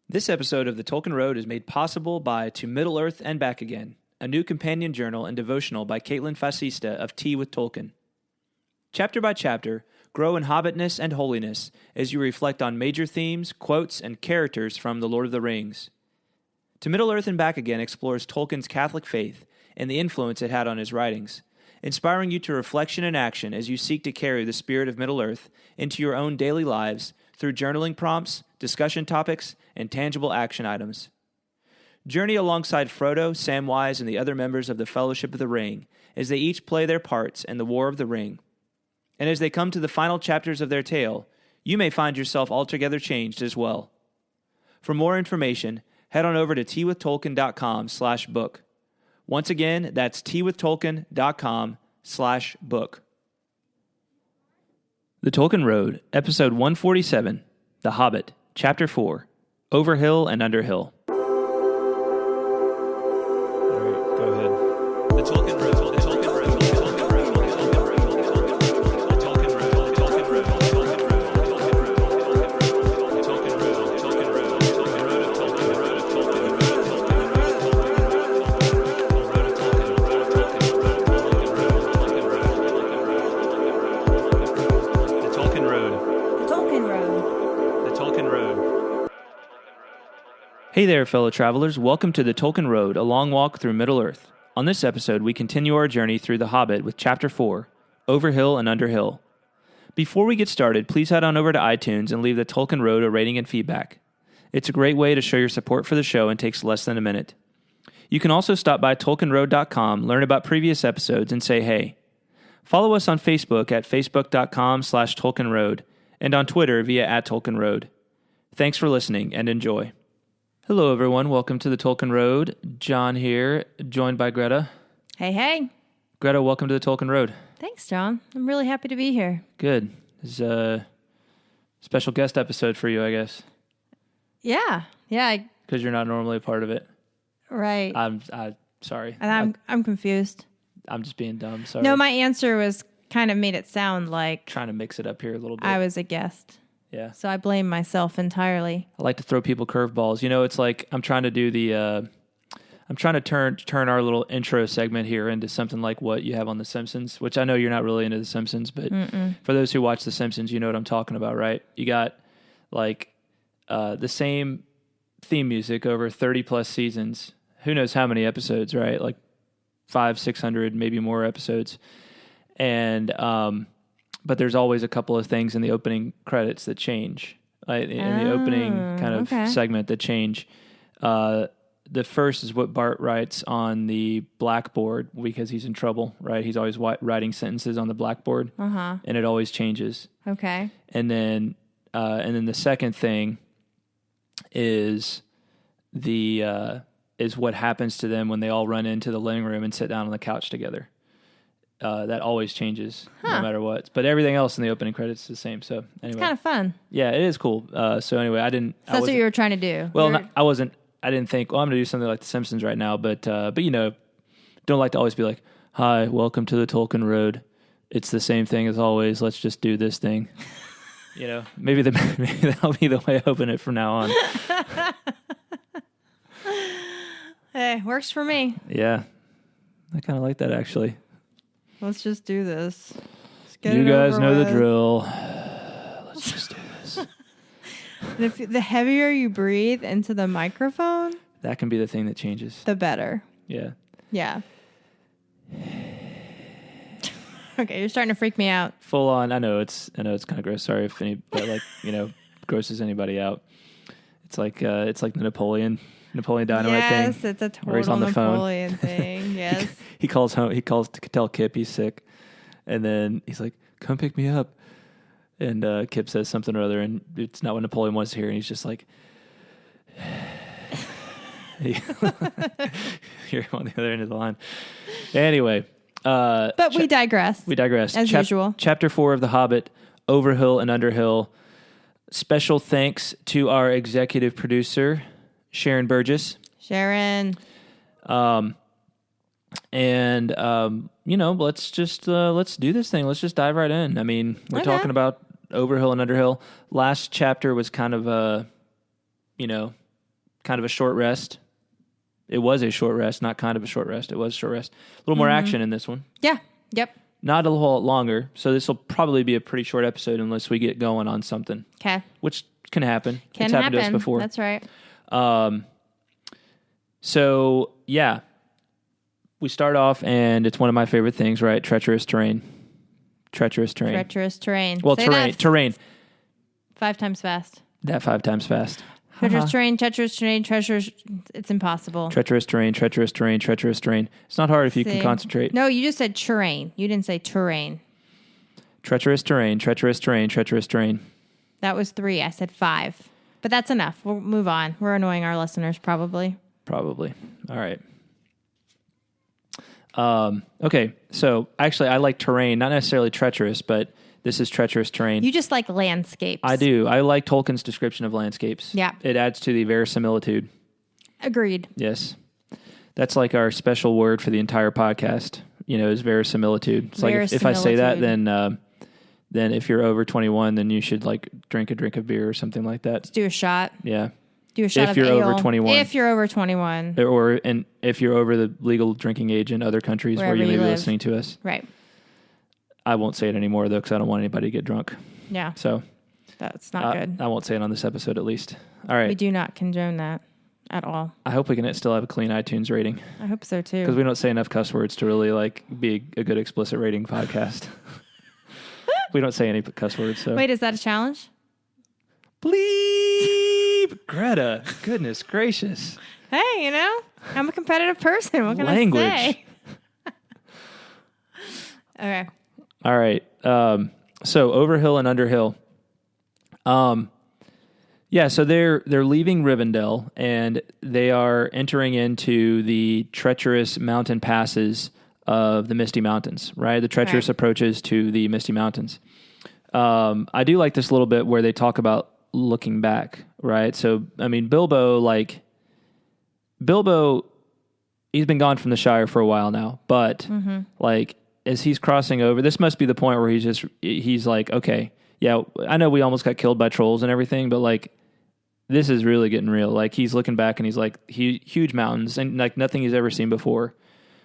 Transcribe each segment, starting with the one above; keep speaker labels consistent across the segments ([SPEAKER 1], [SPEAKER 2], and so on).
[SPEAKER 1] This episode of the Tolkien Road is made possible by To Middle-earth and Back Again, a new companion journal and devotional by Caitlin Fascista of Tea with Tolkien. Chapter by chapter, grow in hobbitness and holiness as you reflect on major themes, quotes, and characters from The Lord of the Rings. To Middle-earth and Back Again explores Tolkien's Catholic faith and the influence it had on his writings, inspiring you to reflection and action as you seek to carry the spirit of Middle-earth into your own daily lives through journaling prompts, discussion topics, and tangible action items. Journey alongside Frodo, Samwise, and the other members of the Fellowship of the Ring as they each play their parts in the War of the Ring. And as they come to the final chapters of their tale, you may find yourself altogether changed as well. For more information, head on over to teawithtolkien.com/book. Once again, that's teawithtolkien.com/book. The Tolkien Road, Episode 147, The Hobbit, Chapter 4, Over Hill and Under Hill. All right, go ahead. The Tolkien Road, the Tolkien Road, the Tolkien Road, the Tolkien Road, the Tolkien Road, the Tolkien Road, the Tolkien Road, the Tolkien Road, the Tolkien Road, the Tolkien Road, the Tolkien Road, the Tolkien Road, the Tolkien Road. Hey there, fellow travelers. Welcome to the Tolkien Road, a long walk through Middle-earth. On this episode, we continue our journey through The Hobbit with Chapter 4, Over Hill and Under Hill. Before we get started, please head on over to iTunes and leave the Tolkien Road a rating and feedback. It's a great way to show your support for the show and takes less than a minute. You can also stop by TolkienRoad.com, learn about previous episodes, and say hey. Follow us on Facebook at facebook.com/TolkienRoad and on Twitter via @TolkienRoad. Thanks for listening and enjoy. Hello, everyone. Welcome to the Tolkien Road. John here, joined by Greta.
[SPEAKER 2] Hey, hey.
[SPEAKER 1] Greta, welcome to the Tolkien Road.
[SPEAKER 2] Thanks, John. I'm really happy to be here.
[SPEAKER 1] Good. This is a special guest episode for you, I guess.
[SPEAKER 2] Yeah.
[SPEAKER 1] Because you're not normally a part of it.
[SPEAKER 2] Right.
[SPEAKER 1] I'm sorry.
[SPEAKER 2] And I'm confused.
[SPEAKER 1] I'm just being dumb. Sorry.
[SPEAKER 2] No, my answer was kind of made it sound like
[SPEAKER 1] Trying to mix it up here a little bit.
[SPEAKER 2] I was a guest.
[SPEAKER 1] Yeah.
[SPEAKER 2] So I blame myself entirely.
[SPEAKER 1] I like to throw people curveballs. You know, it's like I'm trying to do I'm trying to turn our little intro segment here into something like what you have on The Simpsons, which I know you're not really into The Simpsons, but for those who watch The Simpsons, you know what I'm talking about, right? You got like the same theme music over 30 plus seasons. Who knows how many episodes, right? Like 500-600, maybe more episodes. And but there's always a couple of things in the opening credits that change, in the opening kind of segment that change. The first is what Bart writes on the blackboard because he's in trouble, right? He's always writing sentences on the blackboard, and it always changes.
[SPEAKER 2] Okay.
[SPEAKER 1] And then the second thing is is what happens to them when they all run into the living room and sit down on the couch together. That always changes no matter what. But everything else in the opening credits is the same. So anyway.
[SPEAKER 2] It's kind of fun.
[SPEAKER 1] Yeah, it is cool. So anyway,
[SPEAKER 2] that's what you were trying to do.
[SPEAKER 1] Well, I didn't think, I'm going to do something like The Simpsons right now. But you know, don't like to always be like, hi, welcome to the Tolkien Road. It's the same thing as always. Let's just do this thing. You know, maybe that'll be the way I open it from now on.
[SPEAKER 2] Hey, works for me.
[SPEAKER 1] Yeah. I kind of like that, actually.
[SPEAKER 2] Let's just do this.
[SPEAKER 1] You guys know the drill. Let's just do this.
[SPEAKER 2] The heavier you breathe into the microphone,
[SPEAKER 1] that can be the thing that changes.
[SPEAKER 2] The better.
[SPEAKER 1] Yeah.
[SPEAKER 2] Yeah. Okay, you're starting to freak me out.
[SPEAKER 1] Full on. I know it's kind of gross. Sorry if that grosses anybody out. It's like the Napoleon Dynamite thing.
[SPEAKER 2] Yes, it's a total Napoleon thing. Yes.
[SPEAKER 1] He calls home. He calls to tell Kip he's sick, and then he's like, "Come pick me up." And Kip says something or other, and it's not what Napoleon wants to hear, and he's just like, "You're on the other end of the line." Anyway,
[SPEAKER 2] but we digress.
[SPEAKER 1] We digress
[SPEAKER 2] as usual.
[SPEAKER 1] Chapter 4 of The Hobbit, Over Hill and Under Hill. Special thanks to our executive producer, Sharon Burgess.
[SPEAKER 2] Sharon.
[SPEAKER 1] Let's do this thing. Let's just dive right in. I mean, we're talking about Over Hill and Under Hill. Last chapter was kind of kind of a short rest. It was a short rest, not kind of a short rest. It was a short rest. A little more action in this one.
[SPEAKER 2] Yeah. Yep.
[SPEAKER 1] Not a whole lot longer. So this will probably be a pretty short episode unless we get going on something.
[SPEAKER 2] Okay.
[SPEAKER 1] Which can happen.
[SPEAKER 2] Can
[SPEAKER 1] it's
[SPEAKER 2] happen.
[SPEAKER 1] happened to us before.
[SPEAKER 2] That's right.
[SPEAKER 1] So, yeah. We start off, and it's one of my favorite things, right? Treacherous terrain. Treacherous terrain.
[SPEAKER 2] Treacherous terrain.
[SPEAKER 1] Well,
[SPEAKER 2] Say
[SPEAKER 1] terrain.
[SPEAKER 2] that
[SPEAKER 1] Terrain.
[SPEAKER 2] 5 times fast.
[SPEAKER 1] That 5 times fast.
[SPEAKER 2] Treacherous terrain, treacherous terrain, treacherous. It's impossible.
[SPEAKER 1] Treacherous terrain, treacherous terrain, treacherous terrain. It's not hard if you can concentrate.
[SPEAKER 2] No, you just said terrain. You didn't say terrain.
[SPEAKER 1] Treacherous terrain, treacherous terrain, treacherous terrain.
[SPEAKER 2] That was 3. I said 5. But that's enough. We'll move on. We're annoying our listeners, probably.
[SPEAKER 1] Probably. All right. Okay, so actually I like terrain, not necessarily treacherous, but this is treacherous terrain.
[SPEAKER 2] You just like landscapes.
[SPEAKER 1] I do. I like Tolkien's description of landscapes.
[SPEAKER 2] Yeah.
[SPEAKER 1] It adds to the verisimilitude.
[SPEAKER 2] Agreed.
[SPEAKER 1] Yes. That's like our special word for the entire podcast, is verisimilitude. It's like if I say that, then if you're over 21, then you should like drink a drink of beer or something like that.
[SPEAKER 2] Let's do a shot.
[SPEAKER 1] Yeah.
[SPEAKER 2] Do a shot
[SPEAKER 1] if
[SPEAKER 2] of
[SPEAKER 1] you're
[SPEAKER 2] ale.
[SPEAKER 1] over 21.
[SPEAKER 2] If you're over 21.
[SPEAKER 1] And if you're over the legal drinking age in other countries where you may be listening to us.
[SPEAKER 2] Right.
[SPEAKER 1] I won't say it anymore, though, because I don't want anybody to get drunk.
[SPEAKER 2] Yeah.
[SPEAKER 1] So
[SPEAKER 2] that's not good.
[SPEAKER 1] I won't say it on this episode, at least. All right.
[SPEAKER 2] We do not condone that at all.
[SPEAKER 1] I hope we can still have a clean iTunes rating.
[SPEAKER 2] I hope so, too.
[SPEAKER 1] Because we don't say enough cuss words to really be a good explicit rating podcast. We don't say any cuss words. So.
[SPEAKER 2] Wait, is that a challenge?
[SPEAKER 1] Bleep! Greta. Goodness gracious.
[SPEAKER 2] Hey, I'm a competitive person. What can
[SPEAKER 1] Language.
[SPEAKER 2] I say? Okay.
[SPEAKER 1] All right. So Overhill and Underhill. Yeah, so they're leaving Rivendell, and they are entering into the treacherous mountain passes of the Misty Mountains, right? The treacherous approaches to the Misty Mountains. I do like this little bit where they talk about looking back, right? So, I mean, Bilbo, he's been gone from the Shire for a while now, but as he's crossing over, this must be the point where he's like, okay, yeah, I know we almost got killed by trolls and everything, but this is really getting real. Like, he's looking back and he's like, huge mountains and like nothing he's ever seen before.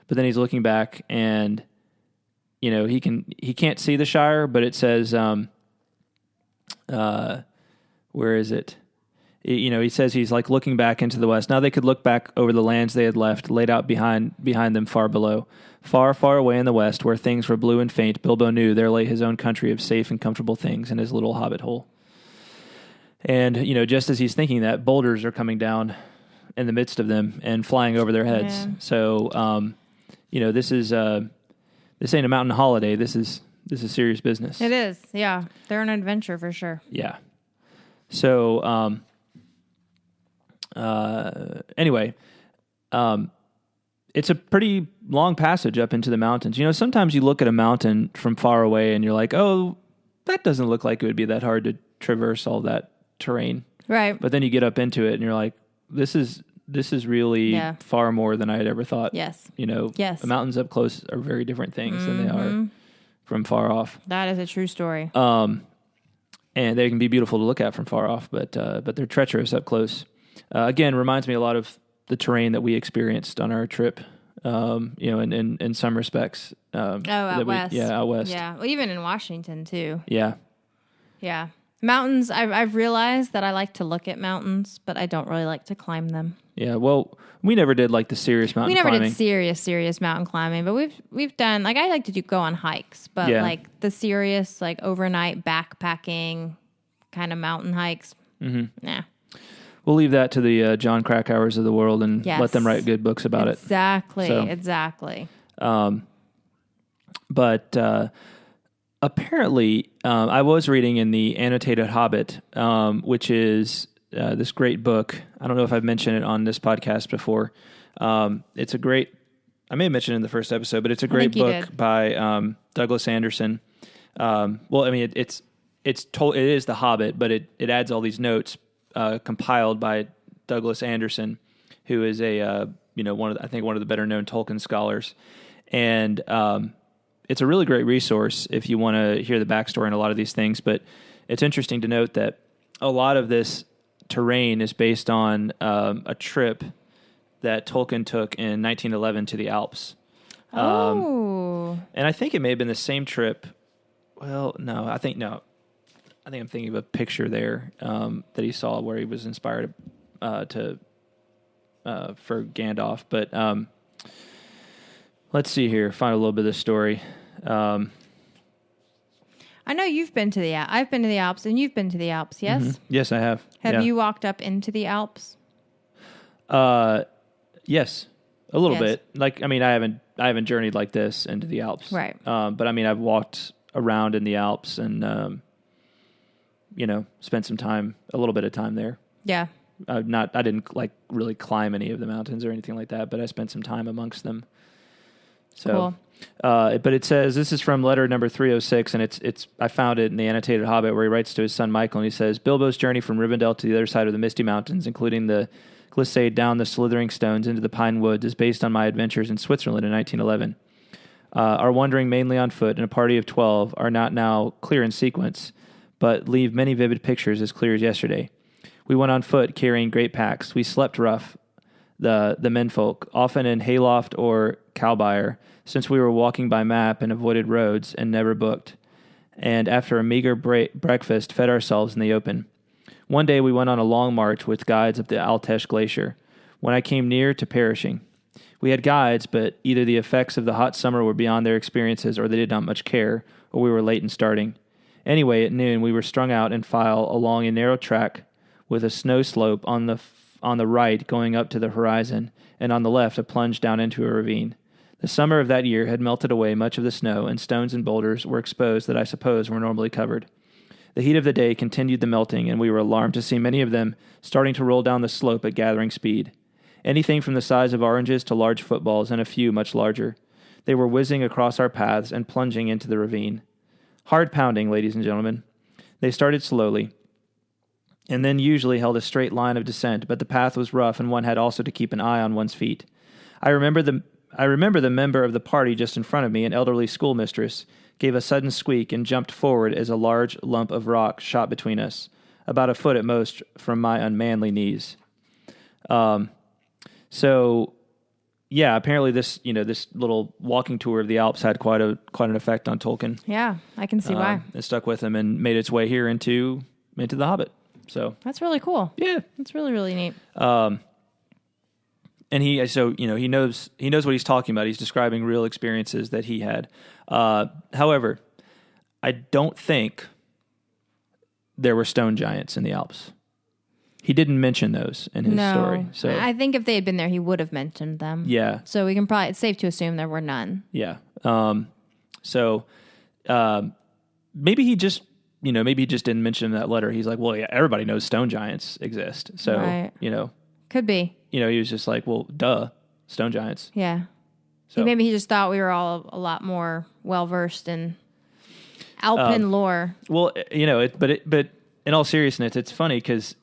[SPEAKER 1] But then he's looking back and, he can't see the Shire, but it says, where is it? He says he's like looking back into the west. Now they could look back over the lands they had left, laid out behind them far below. Far, far away in the west, where things were blue and faint, Bilbo knew there lay his own country of safe and comfortable things in his little hobbit hole. And, just as he's thinking that, boulders are coming down in the midst of them and flying over their heads. Yeah. So, this ain't a mountain holiday. This is serious business.
[SPEAKER 2] It is, yeah. They're an adventure for sure.
[SPEAKER 1] Yeah. So, anyway, it's a pretty long passage up into the mountains. Sometimes you look at a mountain from far away and you're like, oh, that doesn't look like it would be that hard to traverse all that terrain.
[SPEAKER 2] Right.
[SPEAKER 1] But then you get up into it and you're like, this is really far more than I had ever thought.
[SPEAKER 2] Yes.
[SPEAKER 1] The mountains up close are very different things than they are from far off.
[SPEAKER 2] That is a true story.
[SPEAKER 1] And they can be beautiful to look at from far off, but they're treacherous up close. Again, reminds me a lot of the terrain that we experienced on our trip. In some respects.
[SPEAKER 2] Out west.
[SPEAKER 1] Out west.
[SPEAKER 2] Yeah, well, even in Washington too.
[SPEAKER 1] Yeah.
[SPEAKER 2] Yeah. Mountains, I've realized that I like to look at mountains, but I don't really like to climb them.
[SPEAKER 1] Yeah, well, we never did the serious mountain climbing. We never
[SPEAKER 2] did serious mountain climbing, but we've done, I like to go on hikes, but the serious, overnight backpacking kind of mountain hikes, nah.
[SPEAKER 1] We'll leave that to the John Krakauers of the world and let them write good books about it.
[SPEAKER 2] Exactly.
[SPEAKER 1] But apparently, I was reading in the Annotated Hobbit, which is this great book. I don't know if I've mentioned it on this podcast before. It's a great, I may have mentioned it in the first episode, but it's a great book by Douglas Anderson. It is The Hobbit, but it adds all these notes compiled by Douglas Anderson, who is one of the better known Tolkien scholars. And it's a really great resource if you want to hear the backstory on a lot of these things. But it's interesting to note that a lot of this terrain is based on a trip that Tolkien took in 1911 to the Alps. And I think it may have been the same trip. Well, no. I think I'm thinking of a picture there that he saw where he was inspired for Gandalf. But let's see here. Find a little bit of the story.
[SPEAKER 2] I know you've been to the Alps. I've been to the Alps, and you've been to the Alps. Yes.
[SPEAKER 1] Mm-hmm. Yes, I have.
[SPEAKER 2] Have you walked up into the Alps?
[SPEAKER 1] Yes, a little bit. Like, I mean, I haven't journeyed like this into the Alps,
[SPEAKER 2] right?
[SPEAKER 1] But I mean, I've walked around in the Alps and spent a little bit of time there.
[SPEAKER 2] Yeah.
[SPEAKER 1] I didn't like really climb any of the mountains or anything like that, but I spent some time amongst them. So,
[SPEAKER 2] cool.
[SPEAKER 1] But it says, this is from letter number 306, and I found it in the annotated Hobbit where he writes to his son Michael, and he says, Bilbo's journey from Rivendell to the other side of the Misty Mountains, including the glissade down the slithering stones into the pine woods, is based on my adventures in Switzerland in 1911. Our wandering mainly on foot in a party of 12 are not now clear in sequence, but leave many vivid pictures as clear as yesterday. We went on foot carrying great packs. We slept rough, the menfolk, often in hayloft or cowbyre, since we were walking by map and avoided roads and never booked, and after a meager breakfast fed ourselves in the open. One day we went on a long march with guides up the Altesh Glacier, when I came near to perishing. We had guides, but either the effects of the hot summer were beyond their experiences, or they did not much care, or we were late in starting. Anyway, at noon we were strung out in file along a narrow track with a snow slope on the right going up to the horizon, and on the left a plunge down into a ravine. The summer of that year had melted away much of the snow, and stones and boulders were exposed that I suppose were normally covered. The heat of the day continued the melting, and we were alarmed to see many of them starting to roll down the slope at gathering speed. Anything from the size of oranges to large footballs, and a few much larger. They were whizzing across our paths and plunging into the ravine. Hard pounding, ladies and gentlemen. They started slowly, and then usually held a straight line of descent, but the path was rough, and one had also to keep an eye on one's feet. I remember the member of the party just in front of me, an elderly schoolmistress, gave a sudden squeak and jumped forward as a large lump of rock shot between us, about a foot at most from my unmanly knees. So, yeah, apparently this little walking tour of the Alps had quite an effect on Tolkien.
[SPEAKER 2] Yeah, I can see why.
[SPEAKER 1] It stuck with him and made its way here into the Hobbit. So
[SPEAKER 2] that's really cool.
[SPEAKER 1] Yeah,
[SPEAKER 2] that's really, really neat.
[SPEAKER 1] And he knows what he's talking about. He's describing real experiences that he had. However, I don't think there were stone giants in the Alps. He didn't mention those in his story. So
[SPEAKER 2] I think if they had been there, he would have mentioned them.
[SPEAKER 1] Yeah.
[SPEAKER 2] So it's safe to assume there were none.
[SPEAKER 1] Yeah. Maybe he just didn't mention in that letter. He's like, well, yeah, everybody knows stone giants exist. So,
[SPEAKER 2] right. Could be.
[SPEAKER 1] He was just like, well, duh, stone giants.
[SPEAKER 2] Yeah. So maybe he just thought we were all a lot more well-versed in Alpine lore. Well,
[SPEAKER 1] but in all seriousness, it's funny because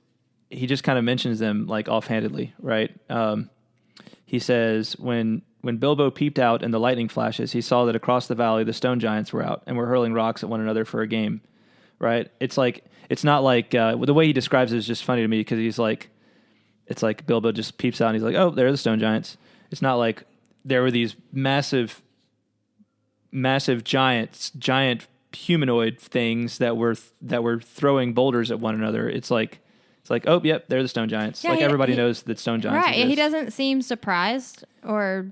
[SPEAKER 1] he just kind of mentions them like offhandedly, right? He says, when Bilbo peeped out in the lightning flashes, he saw that across the valley the stone giants were out and were hurling rocks at one another for a game, right? It's not like, the way he describes it is just funny to me because it's like Bilbo just peeps out and he's like, oh, there are the stone giants. It's not like there were these massive giant humanoid things that were throwing boulders at one another. It's like, oh, yep, they're the stone giants. Yeah, everybody knows that stone giants exist.
[SPEAKER 2] He doesn't seem surprised or,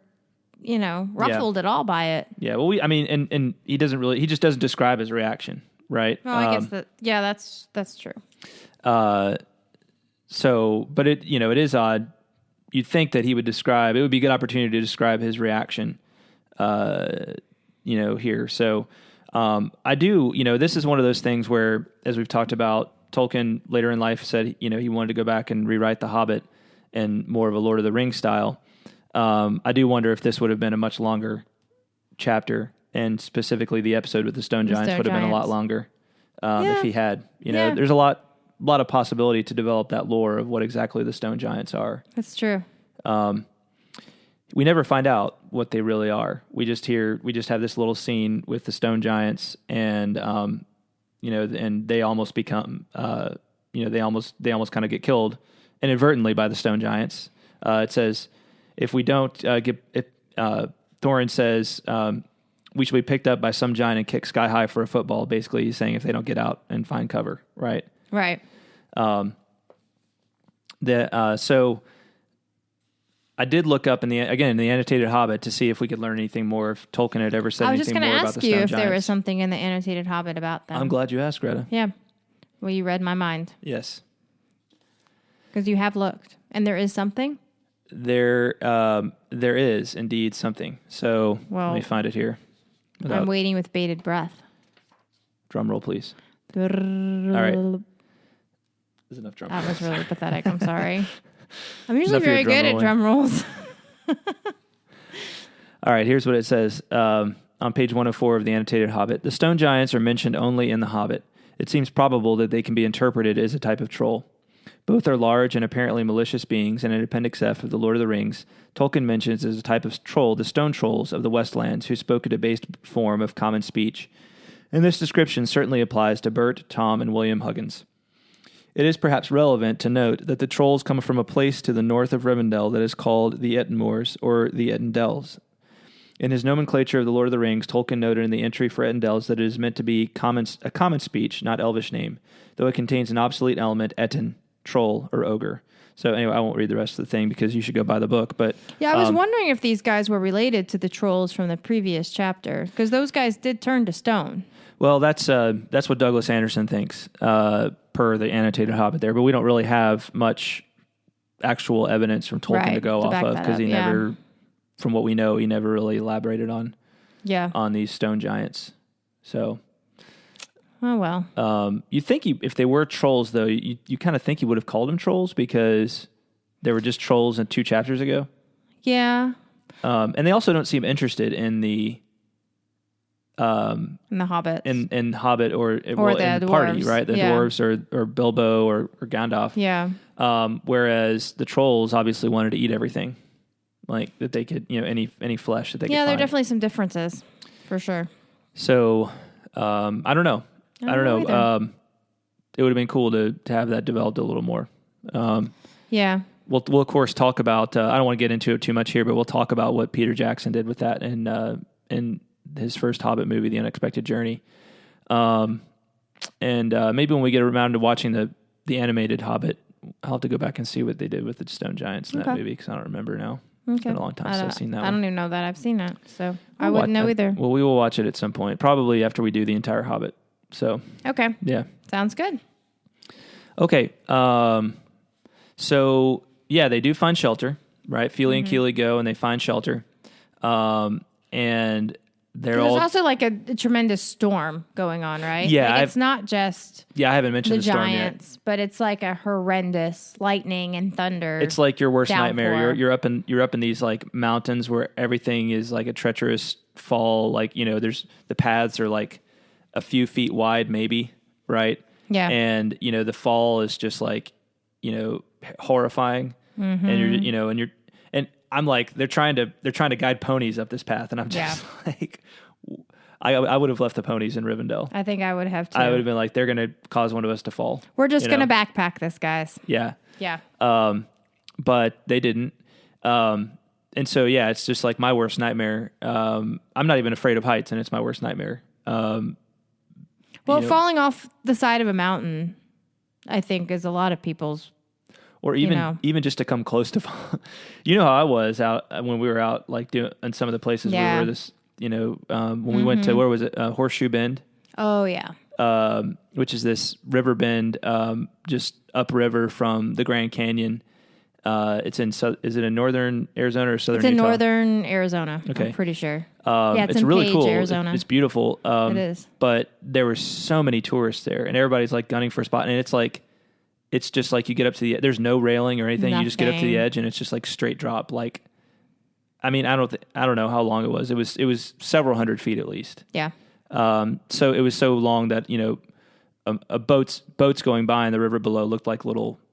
[SPEAKER 2] ruffled at all by it.
[SPEAKER 1] Yeah, well, and he just doesn't describe his reaction, right?
[SPEAKER 2] Well, I guess that's true.
[SPEAKER 1] So, but it is odd. You'd think that he would describe, it would be a good opportunity to describe his reaction, here. So, I do, this is one of those things where, as we've talked about, Tolkien later in life said, he wanted to go back and rewrite The Hobbit in more of a Lord of the Rings style. I do wonder if this would have been a much longer chapter, and specifically the episode with the stone giants would have been a lot longer if he had. There's a lot of possibility to develop that lore of what exactly the stone giants are.
[SPEAKER 2] That's true.
[SPEAKER 1] We never find out what they really are. We just have this little scene with the stone giants, and and they almost become they almost kind of get killed inadvertently by the stone giants. It says, if we don't Thorin says, we should be picked up by some giant and kicked sky high for a football. Basically, he's saying if they don't get out and find cover, right?
[SPEAKER 2] Right.
[SPEAKER 1] So I did look up in the annotated Hobbit to see if we could learn anything more, if Tolkien had ever said anything more about the stone giants.
[SPEAKER 2] I was just going to ask you if there was something in the annotated Hobbit about them.
[SPEAKER 1] I'm glad you asked, Greta.
[SPEAKER 2] Yeah. Well, you read my mind.
[SPEAKER 1] Yes.
[SPEAKER 2] Because you have looked. And there is something?
[SPEAKER 1] There is indeed something. So let me find it here.
[SPEAKER 2] I'm waiting with bated breath.
[SPEAKER 1] Drum roll, please. All right. There's enough drum rolls.
[SPEAKER 2] That was really pathetic. I'm sorry. I'm usually very good at drum rolls.
[SPEAKER 1] All right, here's what it says on page 104 of the annotated Hobbit. The stone giants are mentioned only in the Hobbit. It seems probable that they can be interpreted as a type of troll. Both are large and apparently malicious beings, and in Appendix F of The Lord of the Rings, Tolkien mentions as a type of troll the stone trolls of the Westlands who spoke a debased form of common speech. And this description certainly applies to Bert, Tom, and William Huggins. It is perhaps relevant to note that the trolls come from a place to the north of Rivendell that is called the Ettenmoors, or the Ettendells. In his nomenclature of The Lord of the Rings, Tolkien noted in the entry for Ettendells that it is meant to be a common speech, not Elvish name, though it contains an obsolete element, Etten, troll or ogre. So anyway, I won't read the rest of the thing because you should go buy the book. But
[SPEAKER 2] yeah, I was wondering if these guys were related to the trolls from the previous chapter, because those guys did turn to stone.
[SPEAKER 1] Well, that's what Douglas Anderson thinks, per the annotated Hobbit there. But we don't really have much actual evidence from Tolkien to go off of, because he never, from what we know, he never really elaborated on these stone giants. So.
[SPEAKER 2] Oh, well.
[SPEAKER 1] You think if they were trolls, though, you kind of think he would have called them trolls because they were just trolls 2 chapters ago.
[SPEAKER 2] Yeah.
[SPEAKER 1] And they also don't seem interested in the...
[SPEAKER 2] in the Hobbit.
[SPEAKER 1] In Hobbit or
[SPEAKER 2] the
[SPEAKER 1] in
[SPEAKER 2] dwarves.
[SPEAKER 1] Party, right? The dwarves or Bilbo or Gandalf.
[SPEAKER 2] Yeah.
[SPEAKER 1] Whereas the trolls obviously wanted to eat everything. Like, that they could, any flesh that they could find.
[SPEAKER 2] Yeah, there are definitely some differences, for sure.
[SPEAKER 1] So, I don't know. I don't know. It would have been cool to have that developed a little more.
[SPEAKER 2] Yeah.
[SPEAKER 1] We'll of course talk about. I don't want to get into it too much here, but we'll talk about what Peter Jackson did with that in his first Hobbit movie, The Unexpected Journey. And maybe when we get around to watching the animated Hobbit, I'll have to go back and see what they did with the stone giants in that movie, because I don't remember now. It's been a long time since I've seen that one.
[SPEAKER 2] I don't even know that I've seen it, so I wouldn't know either.
[SPEAKER 1] Well, we will watch it at some point, probably after we do the entire Hobbit. So
[SPEAKER 2] okay,
[SPEAKER 1] yeah,
[SPEAKER 2] sounds good.
[SPEAKER 1] Okay, so yeah, they do find shelter, right? Fili and Kili go and they find shelter, and there's
[SPEAKER 2] also like a tremendous storm going on, right?
[SPEAKER 1] Yeah,
[SPEAKER 2] like it's not just
[SPEAKER 1] I haven't mentioned the storm
[SPEAKER 2] giants,
[SPEAKER 1] yet,
[SPEAKER 2] but it's like a horrendous lightning and thunder.
[SPEAKER 1] It's like your worst
[SPEAKER 2] downpour.
[SPEAKER 1] nightmare. You're up in these like mountains where everything is like a treacherous fall. Like there's the paths are like a few feet wide, maybe, right?
[SPEAKER 2] Yeah,
[SPEAKER 1] and the fall is just like horrifying, and you're and I'm like they're trying to guide ponies up this path, and I'm just like. I would have left the ponies in Rivendell.
[SPEAKER 2] I think I would have too.
[SPEAKER 1] I would have been like, they're going to cause one of us to fall.
[SPEAKER 2] We're just going to backpack this, guys.
[SPEAKER 1] Yeah.
[SPEAKER 2] Yeah.
[SPEAKER 1] But they didn't. And so, yeah, it's just like my worst nightmare. I'm not even afraid of heights, and it's my worst nightmare.
[SPEAKER 2] Falling off the side of a mountain, I think, is a lot of people's.
[SPEAKER 1] Or even just to come close to fall. How I was out when we were out, like doing in some of the places we were this. When we went to, where was it? Horseshoe Bend.
[SPEAKER 2] Oh, yeah.
[SPEAKER 1] Which is this river bend just upriver from the Grand Canyon. Is it in northern Arizona or southern Utah?
[SPEAKER 2] It's in northern Arizona, okay. I'm pretty sure.
[SPEAKER 1] It's in
[SPEAKER 2] really
[SPEAKER 1] Page,
[SPEAKER 2] cool. Arizona.
[SPEAKER 1] It's beautiful.
[SPEAKER 2] It is.
[SPEAKER 1] But there were so many tourists there, and everybody's like gunning for a spot, and it's just like you get up to the, there's no railing or anything.
[SPEAKER 2] Nothing.
[SPEAKER 1] You just get up to the edge, and it's just like straight drop, like... I mean, I don't know how long it was. It was several hundred feet at least.
[SPEAKER 2] Yeah.
[SPEAKER 1] So it was so long that a boats going by in the river below looked like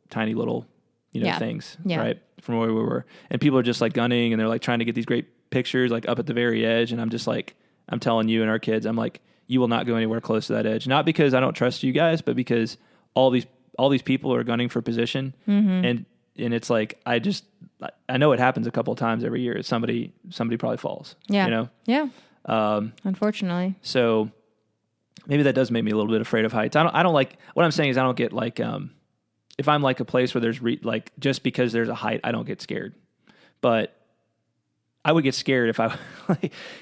[SPEAKER 1] tiny little things, right, from where we were. And people are just like gunning, and they're like trying to get these great pictures like up at the very edge. And I'm just like, I'm telling you and our kids, I'm like, you will not go anywhere close to that edge. Not because I don't trust you guys, but because all these all these people are gunning for position, and it's like I know it happens a couple of times every year. Somebody probably falls.
[SPEAKER 2] Yeah,
[SPEAKER 1] you know.
[SPEAKER 2] Yeah. Unfortunately.
[SPEAKER 1] So maybe that does make me a little bit afraid of heights. I don't like. What I'm saying is I don't get like if I'm like a place where there's like just because there's a height, I don't get scared, but I would get scared if I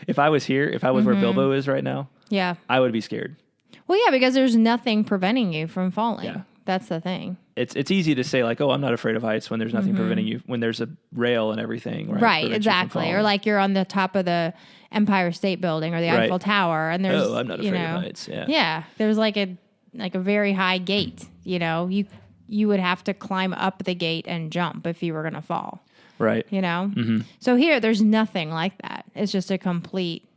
[SPEAKER 1] if I was here, if I was where Bilbo is right now.
[SPEAKER 2] Yeah,
[SPEAKER 1] I would be scared.
[SPEAKER 2] Well, yeah, because there's nothing preventing you from falling.
[SPEAKER 1] Yeah.
[SPEAKER 2] That's the thing.
[SPEAKER 1] It's easy to say like, oh, I'm not afraid of heights when there's nothing preventing you, when there's a rail and everything. Right,
[SPEAKER 2] exactly. Or like you're on the top of the Empire State Building or the Eiffel Tower, and there's
[SPEAKER 1] I'm not afraid of heights. Yeah,
[SPEAKER 2] yeah. There's like a very high gate. You know, you would have to climb up the gate and jump if you were going to fall.
[SPEAKER 1] Right.
[SPEAKER 2] You know? So here, there's nothing like that. It's just a complete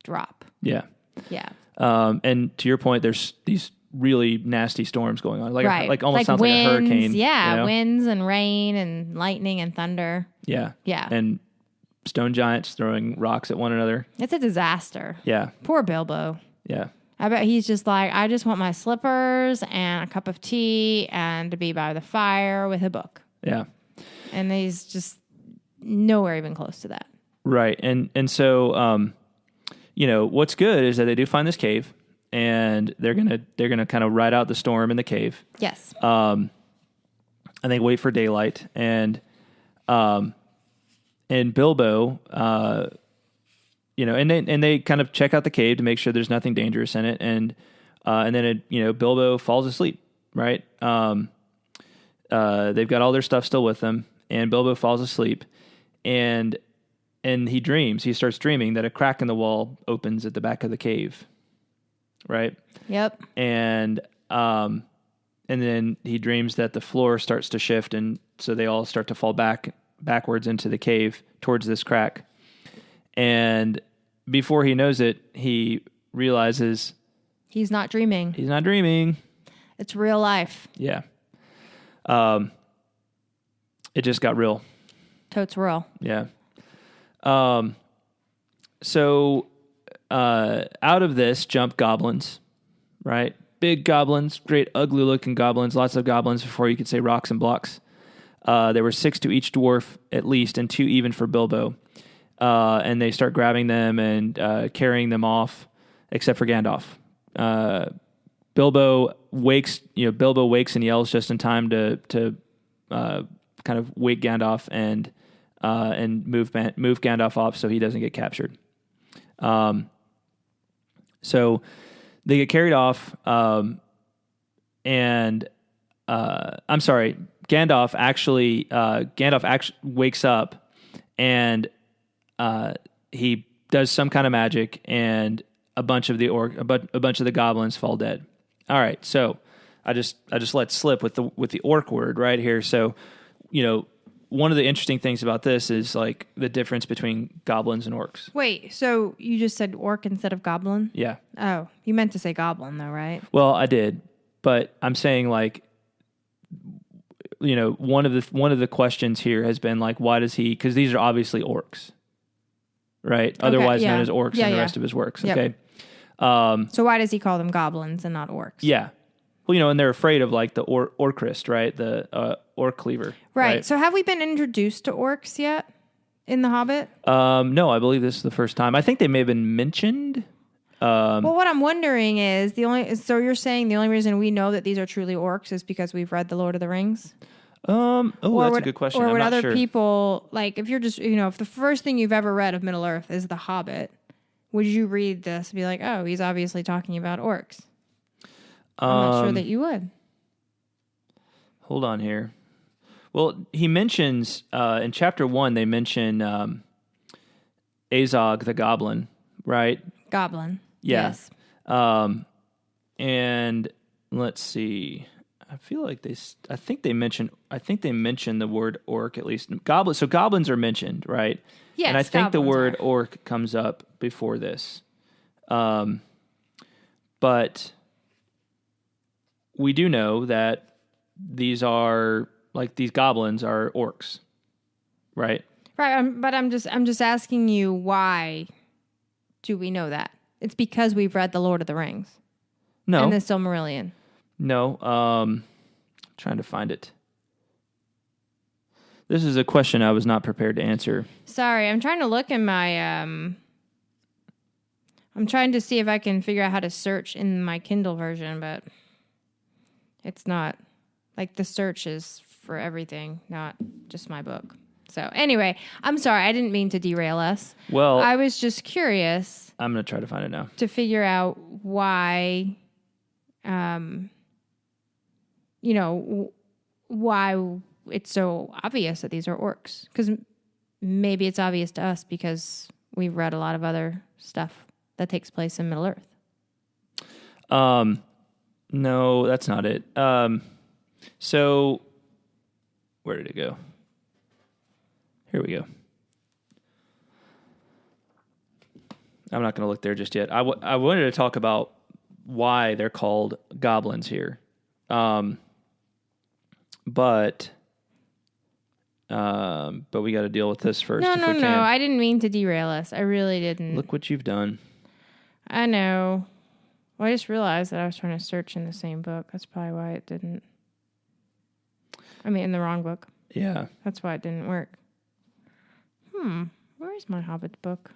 [SPEAKER 2] drop.
[SPEAKER 1] Yeah.
[SPEAKER 2] Yeah.
[SPEAKER 1] And to your point, there's these really nasty storms going on. Like, like almost sounds
[SPEAKER 2] winds,
[SPEAKER 1] like a hurricane.
[SPEAKER 2] Yeah.
[SPEAKER 1] You know?
[SPEAKER 2] Winds and rain and lightning and thunder.
[SPEAKER 1] Yeah.
[SPEAKER 2] Yeah.
[SPEAKER 1] And stone giants throwing rocks at one another.
[SPEAKER 2] It's a disaster.
[SPEAKER 1] Yeah.
[SPEAKER 2] Poor Bilbo.
[SPEAKER 1] Yeah.
[SPEAKER 2] I bet he's just like, I just want my slippers and a cup of tea and to be by the fire with a book.
[SPEAKER 1] Yeah.
[SPEAKER 2] And he's just nowhere even close to that.
[SPEAKER 1] Right. And so, you know, what's good is that they do find this cave, and they're gonna kind of ride out the storm in the cave.
[SPEAKER 2] Yes.
[SPEAKER 1] And they wait for daylight, and Bilbo, you know, and they kind of check out the cave to make sure there's nothing dangerous in it, and then Bilbo falls asleep. Right. They've got all their stuff still with them, and Bilbo falls asleep, and he dreams. He starts dreaming that a crack in the wall opens at the back of the cave. Right.
[SPEAKER 2] Yep.
[SPEAKER 1] And then he dreams that the floor starts to shift, and so they all start to fall backwards into the cave towards this crack. And before he knows it, he realizes
[SPEAKER 2] he's not dreaming.
[SPEAKER 1] He's not dreaming.
[SPEAKER 2] It's real life.
[SPEAKER 1] Yeah. It just got real.
[SPEAKER 2] Totes real.
[SPEAKER 1] Yeah. So out of this jump goblins, right? Big goblins, great ugly looking goblins, lots of goblins before you could say rocks and blocks. There were 6 to each dwarf at least, and 2 even for Bilbo. And they start grabbing them and carrying them off, except for Gandalf. Bilbo wakes and yells just in time to kind of wake Gandalf and move Gandalf off so he doesn't get captured. So they get carried off, and I'm sorry, Gandalf actually wakes up, and he does some kind of magic, and a bunch of the goblins fall dead. All right, so I just let slip with the orc word right here. So, you know, one of the interesting things about this is like the difference between goblins and orcs.
[SPEAKER 2] Wait, so you just said orc instead of goblin?
[SPEAKER 1] Yeah.
[SPEAKER 2] Oh, you meant to say goblin though, right?
[SPEAKER 1] Well, I did, but I'm saying like, you know, one of the questions here has been like, why does he? Because these are obviously orcs, right? Okay, otherwise known as orcs in the rest of his works. Yep. Okay.
[SPEAKER 2] So why does he call them goblins and not orcs?
[SPEAKER 1] Yeah. Well, you know, and they're afraid of like the orcrist, right? The orc cleaver.
[SPEAKER 2] Right. So have we been introduced to orcs yet in The Hobbit?
[SPEAKER 1] No, I believe this is the first time. I think they may have been mentioned.
[SPEAKER 2] Well, what I'm wondering is so you're saying the only reason we know that these are truly orcs is because we've read The Lord of the Rings?
[SPEAKER 1] That's a good question.
[SPEAKER 2] Or
[SPEAKER 1] would
[SPEAKER 2] other people, like if you're just, you know, if the first thing you've ever read of Middle Earth is The Hobbit, would you read this and be like, oh, he's obviously talking about orcs? I'm not sure that you would.
[SPEAKER 1] Hold on here. Well, he mentions, in chapter 1, they mention Azog the Goblin, right?
[SPEAKER 2] Goblin.
[SPEAKER 1] Yeah.
[SPEAKER 2] Yes.
[SPEAKER 1] And let's see. I feel like I think they mention the word orc at least. So goblins are mentioned, right?
[SPEAKER 2] Yes.
[SPEAKER 1] And I think the word orc comes up before this. But we do know that these goblins are orcs, right?
[SPEAKER 2] Right. But I'm just asking you, why do we know that? It's because we've read The Lord of the Rings.
[SPEAKER 1] No.
[SPEAKER 2] And the Silmarillion.
[SPEAKER 1] No. Trying to find it. This is a question I was not prepared to answer.
[SPEAKER 2] Sorry, I'm trying to look in my... I'm trying to see if I can figure out how to search in my Kindle version, but it's not. Like, the search is for everything, not just my book. So, anyway, I'm sorry. I didn't mean to derail us.
[SPEAKER 1] Well,
[SPEAKER 2] I was just curious.
[SPEAKER 1] I'm going to try to find it now.
[SPEAKER 2] To figure out why, why it's so obvious that these are orcs. Because maybe it's obvious to us because we've read a lot of other stuff that takes place in Middle-earth.
[SPEAKER 1] No, that's not it. So, where did it go? Here we go. I'm not going to look there just yet. I wanted to talk about why they're called goblins here. But we got to deal with this first.
[SPEAKER 2] No. I didn't mean to derail us. I really didn't.
[SPEAKER 1] Look what you've done.
[SPEAKER 2] I know. Well, I just realized that I was trying to search in the same book. That's probably why it didn't. I mean, in the wrong book.
[SPEAKER 1] Yeah.
[SPEAKER 2] That's why it didn't work. Where's my Hobbit book?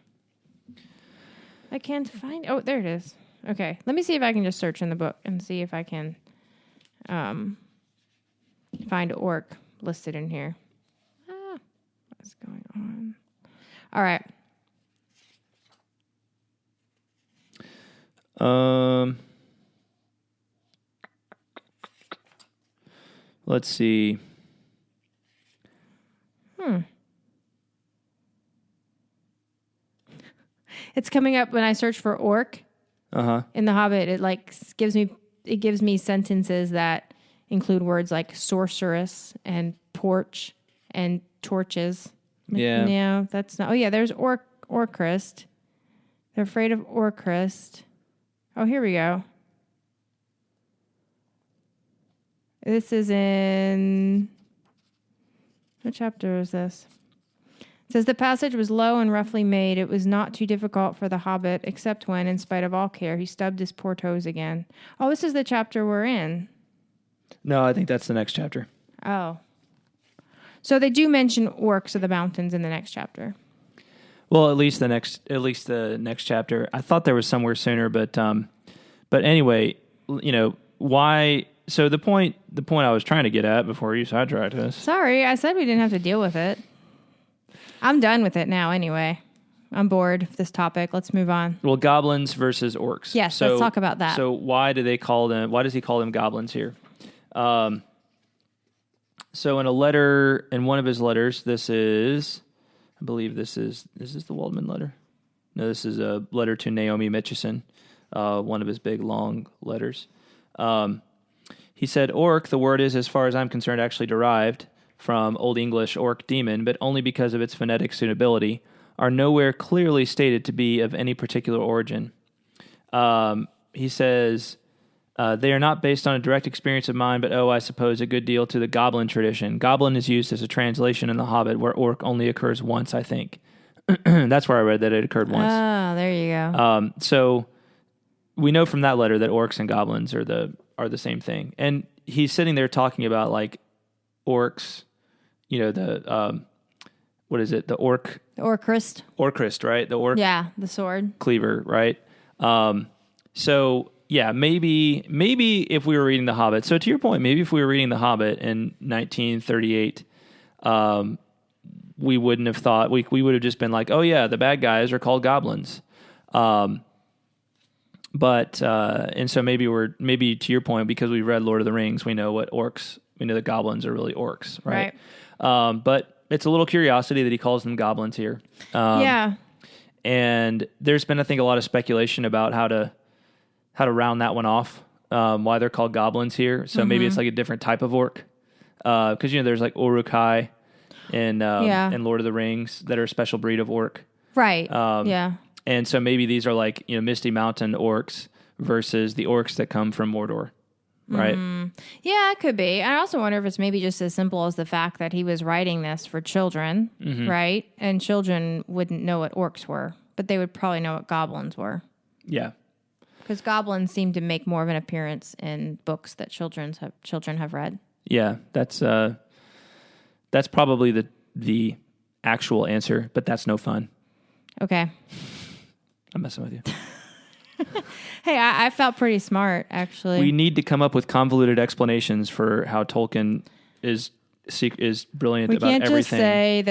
[SPEAKER 2] I can't find... Oh, there it is. Okay. Let me see if I can just search in the book and see if I can find orc listed in here. What's going on? All right.
[SPEAKER 1] Let's see.
[SPEAKER 2] It's coming up when I search for orc. In the Hobbit. It gives me sentences that include words like sorceress and porch and torches.
[SPEAKER 1] Yeah.
[SPEAKER 2] No, that's not. Oh yeah, there's Orcrist. They're afraid of Orcrist. Oh, here we go. This is in... What chapter is this? It says the passage was low and roughly made. It was not too difficult for the Hobbit, except when, in spite of all care, he stubbed his poor toes again. Oh, this is the chapter we're in.
[SPEAKER 1] No, I think that's the next chapter.
[SPEAKER 2] Oh. So they do mention orcs of the mountains in the next chapter.
[SPEAKER 1] Well, at least the next chapter. I thought there was somewhere sooner, but anyway, why? So the point I was trying to get at before you sidetracked us.
[SPEAKER 2] Sorry, I said we didn't have to deal with it. I'm done with it now. Anyway, I'm bored of this topic. Let's move on.
[SPEAKER 1] Well, goblins versus orcs.
[SPEAKER 2] Yes, let's talk about that.
[SPEAKER 1] So why does he call them goblins here? So in one of his letters, I believe this is the Waldman letter? No, this is a letter to Naomi Mitchison, one of his big, long letters. He said, orc, the word is, as far as I'm concerned, actually derived from Old English orc demon, but only because of its phonetic suitability, are nowhere clearly stated to be of any particular origin. He says, they are not based on a direct experience of mine, but I suppose a good deal to the goblin tradition. Goblin is used as a translation in The Hobbit, where orc only occurs once, I think. That's where I read that it occurred once.
[SPEAKER 2] Oh, there you go.
[SPEAKER 1] So we know from that letter that orcs and goblins are the same thing. And he's sitting there talking about like orcs, what is it? The orc?
[SPEAKER 2] The Orcrist.
[SPEAKER 1] Orcrist, right? The orc.
[SPEAKER 2] Yeah, the sword.
[SPEAKER 1] Cleaver, right? So yeah, maybe if we were reading The Hobbit. So to your point, maybe if we were reading The Hobbit in 1938, we wouldn't have thought, we would have just been like, oh yeah, the bad guys are called goblins. And so maybe to your point, because we've read Lord of the Rings, we know that goblins are really orcs, right? But it's a little curiosity that he calls them goblins here.
[SPEAKER 2] Yeah.
[SPEAKER 1] And there's been, I think, a lot of speculation about how to round that one off, why they're called goblins here. So maybe it's like a different type of orc. Because, there's like Uruk-hai in Lord of the Rings that are a special breed of orc.
[SPEAKER 2] Right. Yeah.
[SPEAKER 1] And so maybe these are like, Misty Mountain orcs versus the orcs that come from Mordor, right?
[SPEAKER 2] Yeah, it could be. I also wonder if it's maybe just as simple as the fact that he was writing this for children, right? And children wouldn't know what orcs were, but they would probably know what goblins were.
[SPEAKER 1] Yeah.
[SPEAKER 2] Because goblins seem to make more of an appearance in books that children have read.
[SPEAKER 1] Yeah, that's probably the actual answer, but that's no fun.
[SPEAKER 2] Okay.
[SPEAKER 1] I'm messing with you.
[SPEAKER 2] Hey, I felt pretty smart, actually.
[SPEAKER 1] We need to come up with convoluted explanations for how Tolkien is brilliant about everything.
[SPEAKER 2] We can't just say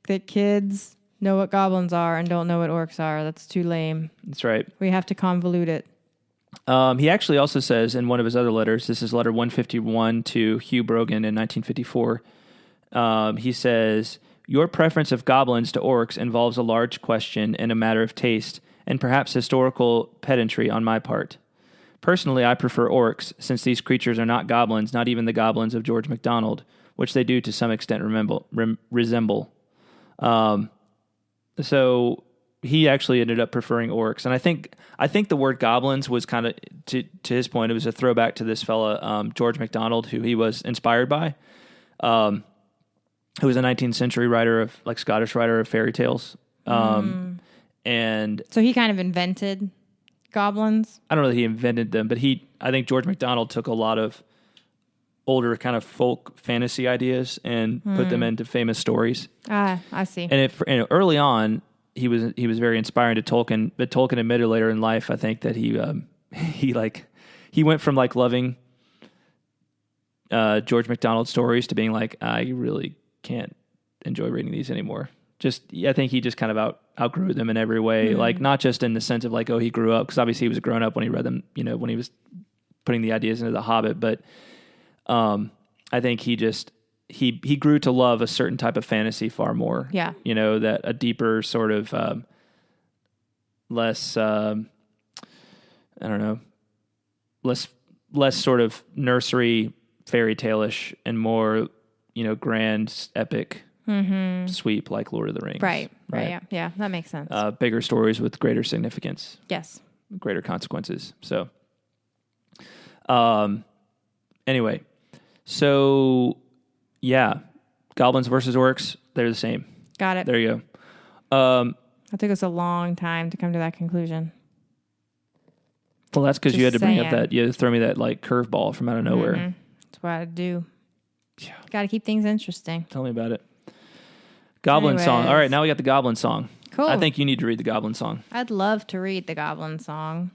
[SPEAKER 2] that kids know what goblins are and don't know what orcs are. That's too lame.
[SPEAKER 1] That's right.
[SPEAKER 2] We have to convolute it.
[SPEAKER 1] He actually also says in one of his other letters, this is letter 151 to Hugh Brogan in 1954, he says, "Your preference of goblins to orcs involves a large question and a matter of taste, and perhaps historical pedantry on my part. Personally, I prefer orcs, since these creatures are not goblins, not even the goblins of George MacDonald, which they do to some extent resemble. So he actually ended up preferring orcs, and I think the word goblins was kind of, to his point, it was a throwback to this fella, George MacDonald, who he was inspired by, who was a 19th century Scottish writer of fairy tales. And
[SPEAKER 2] so he kind of invented goblins.
[SPEAKER 1] I don't know that he invented them, but I think George MacDonald took a lot of older kind of folk fantasy ideas and put them into famous stories.
[SPEAKER 2] Ah, I see.
[SPEAKER 1] And early on, he was very inspiring to Tolkien, but Tolkien admitted later in life, I think, that he went from like loving George MacDonald stories to being like, I really can't enjoy reading these anymore. I think he just kind of outgrew them in every way, like not just in the sense of like, oh, he grew up, because obviously he was a grown up when he read them, when he was putting the ideas into The Hobbit, but I think he grew to love a certain type of fantasy far more.
[SPEAKER 2] Yeah.
[SPEAKER 1] That a deeper sort of less I don't know, less sort of nursery fairy tale-ish and more, grand epic sweep like Lord of the Rings.
[SPEAKER 2] Right. Yeah, that makes sense.
[SPEAKER 1] Bigger stories with greater significance.
[SPEAKER 2] Yes.
[SPEAKER 1] Greater consequences. So, anyway, yeah, goblins versus orcs, they're the same.
[SPEAKER 2] Got it.
[SPEAKER 1] There you go.
[SPEAKER 2] It took us a long time to come to that conclusion.
[SPEAKER 1] Well, that's because you had to bring up
[SPEAKER 2] saying.
[SPEAKER 1] you had to throw me that like curveball from out of nowhere.
[SPEAKER 2] That's what I do.
[SPEAKER 1] Yeah.
[SPEAKER 2] Got to keep things interesting.
[SPEAKER 1] Tell me about it. Goblin song. All right, now we got the Goblin song.
[SPEAKER 2] Cool.
[SPEAKER 1] I think you need to read the Goblin song.
[SPEAKER 2] I'd love to read the Goblin song.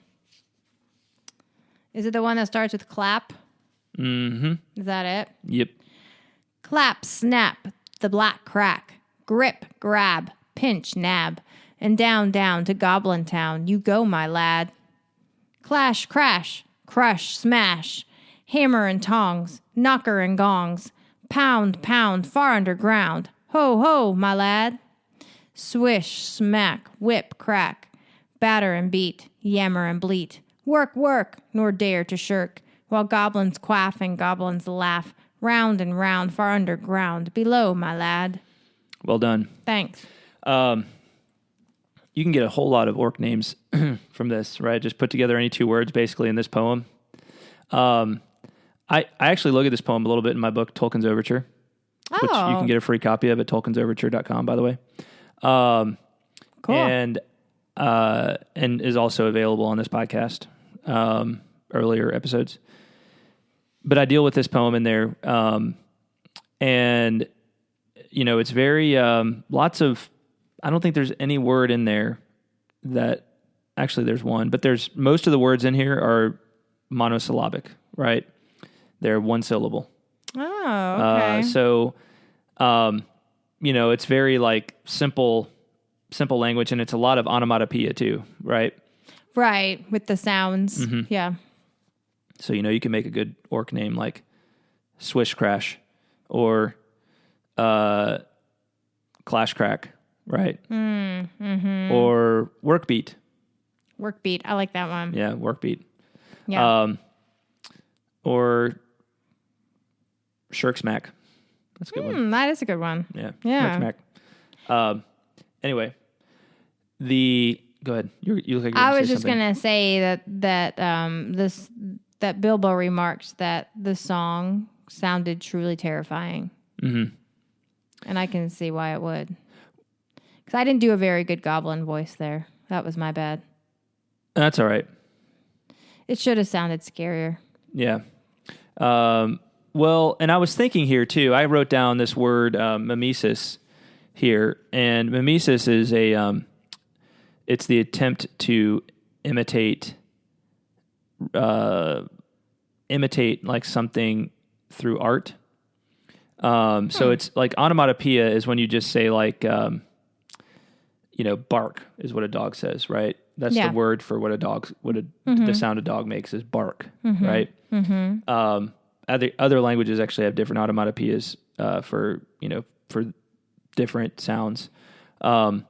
[SPEAKER 2] Is it the one that starts with clap?
[SPEAKER 1] Mm-hmm.
[SPEAKER 2] Is that it?
[SPEAKER 1] Yep.
[SPEAKER 2] Clap, snap, the black crack. Grip, grab, pinch, nab. And down, down to Goblin Town you go, my lad. Clash, crash, crush, smash. Hammer and tongs, knocker and gongs. Pound, pound, far underground. Ho, ho, my lad. Swish, smack, whip, crack. Batter and beat, yammer and bleat. Work, work, nor dare to shirk. While goblins quaff and goblins laugh. Round and round, far underground. Below, my lad.
[SPEAKER 1] Well done.
[SPEAKER 2] Thanks.
[SPEAKER 1] You can get a whole lot of orc names from this, right? Just put together any two words, basically, in this poem. I actually look at this poem a little bit in my book, Tolkien's Overture, which you can get a free copy of at tolkiensoverture.com, by the way.
[SPEAKER 2] Cool.
[SPEAKER 1] And is also available on this podcast, earlier episodes. But I deal with this poem in there, and it's very lots of. I don't think there's any word in there that actually there's one, but there's most of the words in here are monosyllabic, right? They're one syllable.
[SPEAKER 2] Oh, okay.
[SPEAKER 1] So, it's very like simple language, and it's a lot of onomatopoeia too, right?
[SPEAKER 2] Right, with the sounds.
[SPEAKER 1] Mm-hmm.
[SPEAKER 2] Yeah.
[SPEAKER 1] So, you can make a good orc name like Swish Crash or Clash Crack, right?
[SPEAKER 2] Mm-hmm.
[SPEAKER 1] Or Workbeat.
[SPEAKER 2] Workbeat. I like that one.
[SPEAKER 1] Yeah, Workbeat.
[SPEAKER 2] Yeah.
[SPEAKER 1] Or Shirk Smack. That's a good one.
[SPEAKER 2] That is a good one.
[SPEAKER 1] Yeah.
[SPEAKER 2] Yeah.
[SPEAKER 1] Shirk Smack. Anyway, go ahead. You look like
[SPEAKER 2] I was just gonna say that Bilbo remarked that the song sounded truly terrifying.
[SPEAKER 1] Mm-hmm.
[SPEAKER 2] And I can see why it would. Because I didn't do a very good goblin voice there. That was my bad.
[SPEAKER 1] That's all right.
[SPEAKER 2] It should have sounded scarier.
[SPEAKER 1] Yeah. Well, and I was thinking here too. I wrote down this word mimesis here, and mimesis is it's the attempt to imitate like something through art. So it's like onomatopoeia is when you just say like, bark is what a dog says, right? That's the word for what the sound a dog makes is bark, right? Mm-hmm. Other languages actually have different onomatopoeias for different sounds. But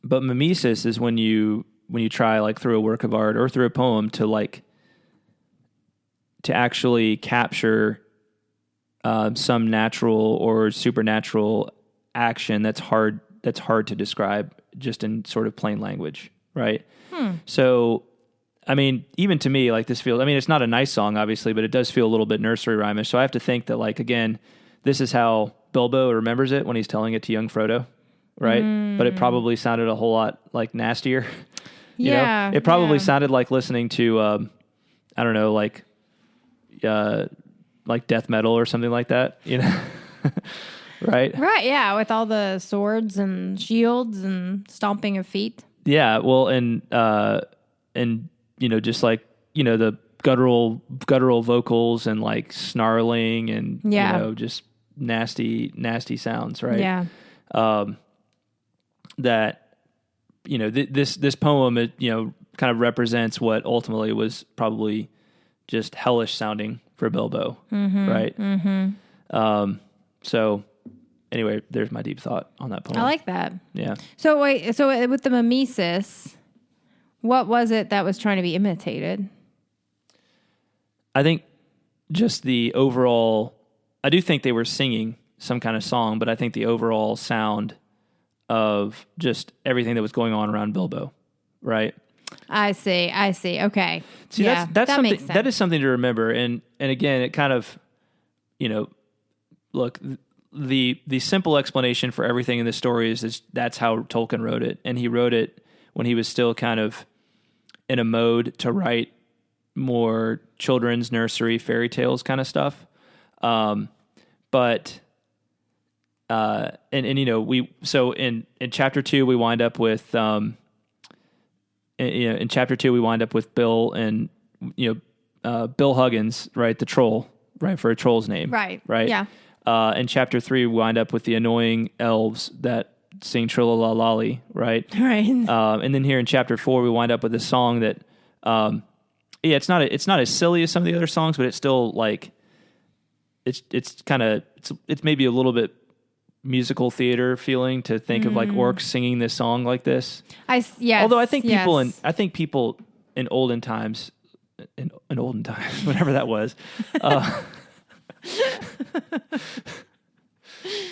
[SPEAKER 1] mimesis is when you try like through a work of art or through a poem to actually capture some natural or supernatural action that's hard to describe just in sort of plain language, right? So, I mean, even to me, like this feels, I mean, it's not a nice song, obviously, but it does feel a little bit nursery rhymish. So I have to think that, like, again, this is how Bilbo remembers it when he's telling it to young Frodo, right? But it probably sounded a whole lot like nastier. you know? It probably sounded like listening to, I don't know, like death metal or something like that, right?
[SPEAKER 2] Right, yeah, with all the swords and shields and stomping of feet.
[SPEAKER 1] Yeah, well, and just like, the guttural vocals and like snarling and, just nasty sounds, right?
[SPEAKER 2] Yeah.
[SPEAKER 1] That, this poem, it, kind of represents what ultimately was probably just hellish sounding for Bilbo, right? Mm-hmm. So anyway, there's my deep thought on that poem.
[SPEAKER 2] I like that.
[SPEAKER 1] Yeah.
[SPEAKER 2] So wait, so with the mimesis, what was it that was trying to be imitated?
[SPEAKER 1] I think just the overall, I do think they were singing some kind of song, but I think the overall sound of just everything that was going on around Bilbo, right?
[SPEAKER 2] I see. Okay.
[SPEAKER 1] See,
[SPEAKER 2] yeah,
[SPEAKER 1] that's something,
[SPEAKER 2] makes sense.
[SPEAKER 1] that is something to remember. And again, it kind of, look, the simple explanation for everything in this story is that's how Tolkien wrote it. And he wrote it when he was still kind of in a mode to write more children's nursery fairy tales kind of stuff. But in chapter 2, we wind up with, in chapter 2, we wind up with Bill and, Bill Huggins, right? The troll, right? For a troll's name.
[SPEAKER 2] Right.
[SPEAKER 1] Right.
[SPEAKER 2] Yeah.
[SPEAKER 1] In chapter 3, we wind up with the annoying elves that sing Trilla-la-lolly, right?
[SPEAKER 2] Right.
[SPEAKER 1] And then here in chapter 4, we wind up with a song that, it's not as silly as some of the other songs, but it's still like, it's maybe a little bit musical theater feeling to think of like orcs singing this song like this.
[SPEAKER 2] Yes.
[SPEAKER 1] Although I think people in olden times, whatever that was,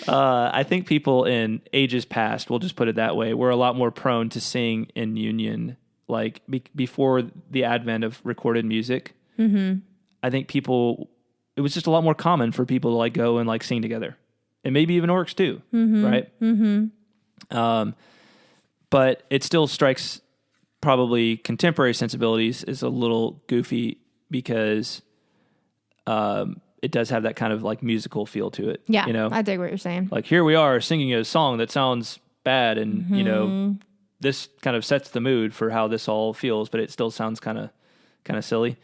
[SPEAKER 1] I think people in ages past, we'll just put it that way, were a lot more prone to sing in union, like before the advent of recorded music. Mm-hmm. I think it was just a lot more common for people to like go and like sing together, and maybe even orcs too, right? Mm-hmm. But it still strikes probably contemporary sensibilities as a little goofy because it does have that kind of like musical feel to it.
[SPEAKER 2] Yeah, I dig what you're saying.
[SPEAKER 1] Like here we are singing a song that sounds bad, and this kind of sets the mood for how this all feels, but it still sounds kind of silly.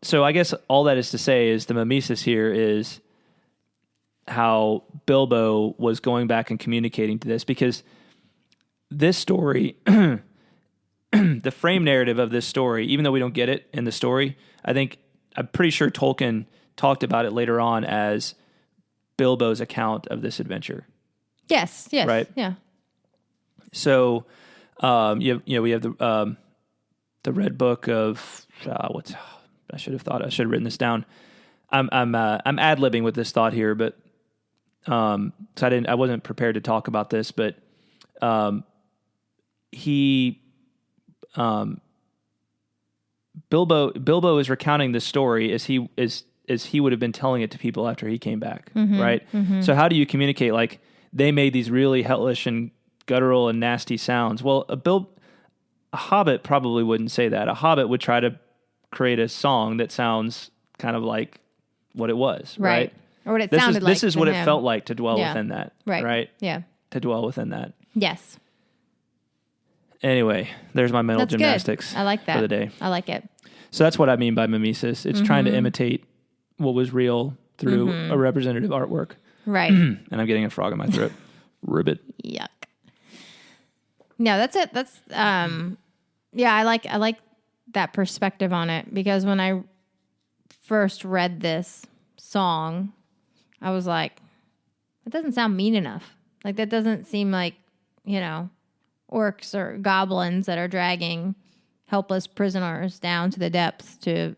[SPEAKER 1] So I guess all that is to say is the mimesis here is how Bilbo was going back and communicating to this, because this story, the frame narrative of this story, even though we don't get it in the story, I'm pretty sure Tolkien talked about it later on as Bilbo's account of this adventure.
[SPEAKER 2] Yes.
[SPEAKER 1] Right?
[SPEAKER 2] Yeah.
[SPEAKER 1] So, we have the Red Book of I should have written this down. I'm ad-libbing with this thought here, but so I wasn't prepared to talk about this, but Bilbo is recounting this story as he would have been telling it to people after he came back, right? Mm-hmm. So how do you communicate? Like, they made these really hellish and guttural and nasty sounds. Well, a Hobbit probably wouldn't say that. A Hobbit would try to create a song that sounds kind of like what it was, right?
[SPEAKER 2] Or what it
[SPEAKER 1] This
[SPEAKER 2] sounded
[SPEAKER 1] is
[SPEAKER 2] like.
[SPEAKER 1] this is
[SPEAKER 2] to
[SPEAKER 1] what
[SPEAKER 2] him.
[SPEAKER 1] it felt like to dwell
[SPEAKER 2] Yeah.
[SPEAKER 1] within that,
[SPEAKER 2] Right.
[SPEAKER 1] right?
[SPEAKER 2] Yeah.
[SPEAKER 1] To dwell within that.
[SPEAKER 2] Yes.
[SPEAKER 1] Anyway, there's my mental
[SPEAKER 2] That's
[SPEAKER 1] gymnastics.
[SPEAKER 2] good. I like that.
[SPEAKER 1] For the day.
[SPEAKER 2] I like it.
[SPEAKER 1] So that's what I mean by mimesis. It's trying to imitate what was real through a representative artwork.
[SPEAKER 2] Right.
[SPEAKER 1] And I'm getting a frog in my throat. Ribbit.
[SPEAKER 2] Yuck. No, that's it. That's yeah, I like that perspective on it, because when I first read this song, I was like, it doesn't sound mean enough. Like, that doesn't seem like, orcs or goblins that are dragging helpless prisoners down to the depths to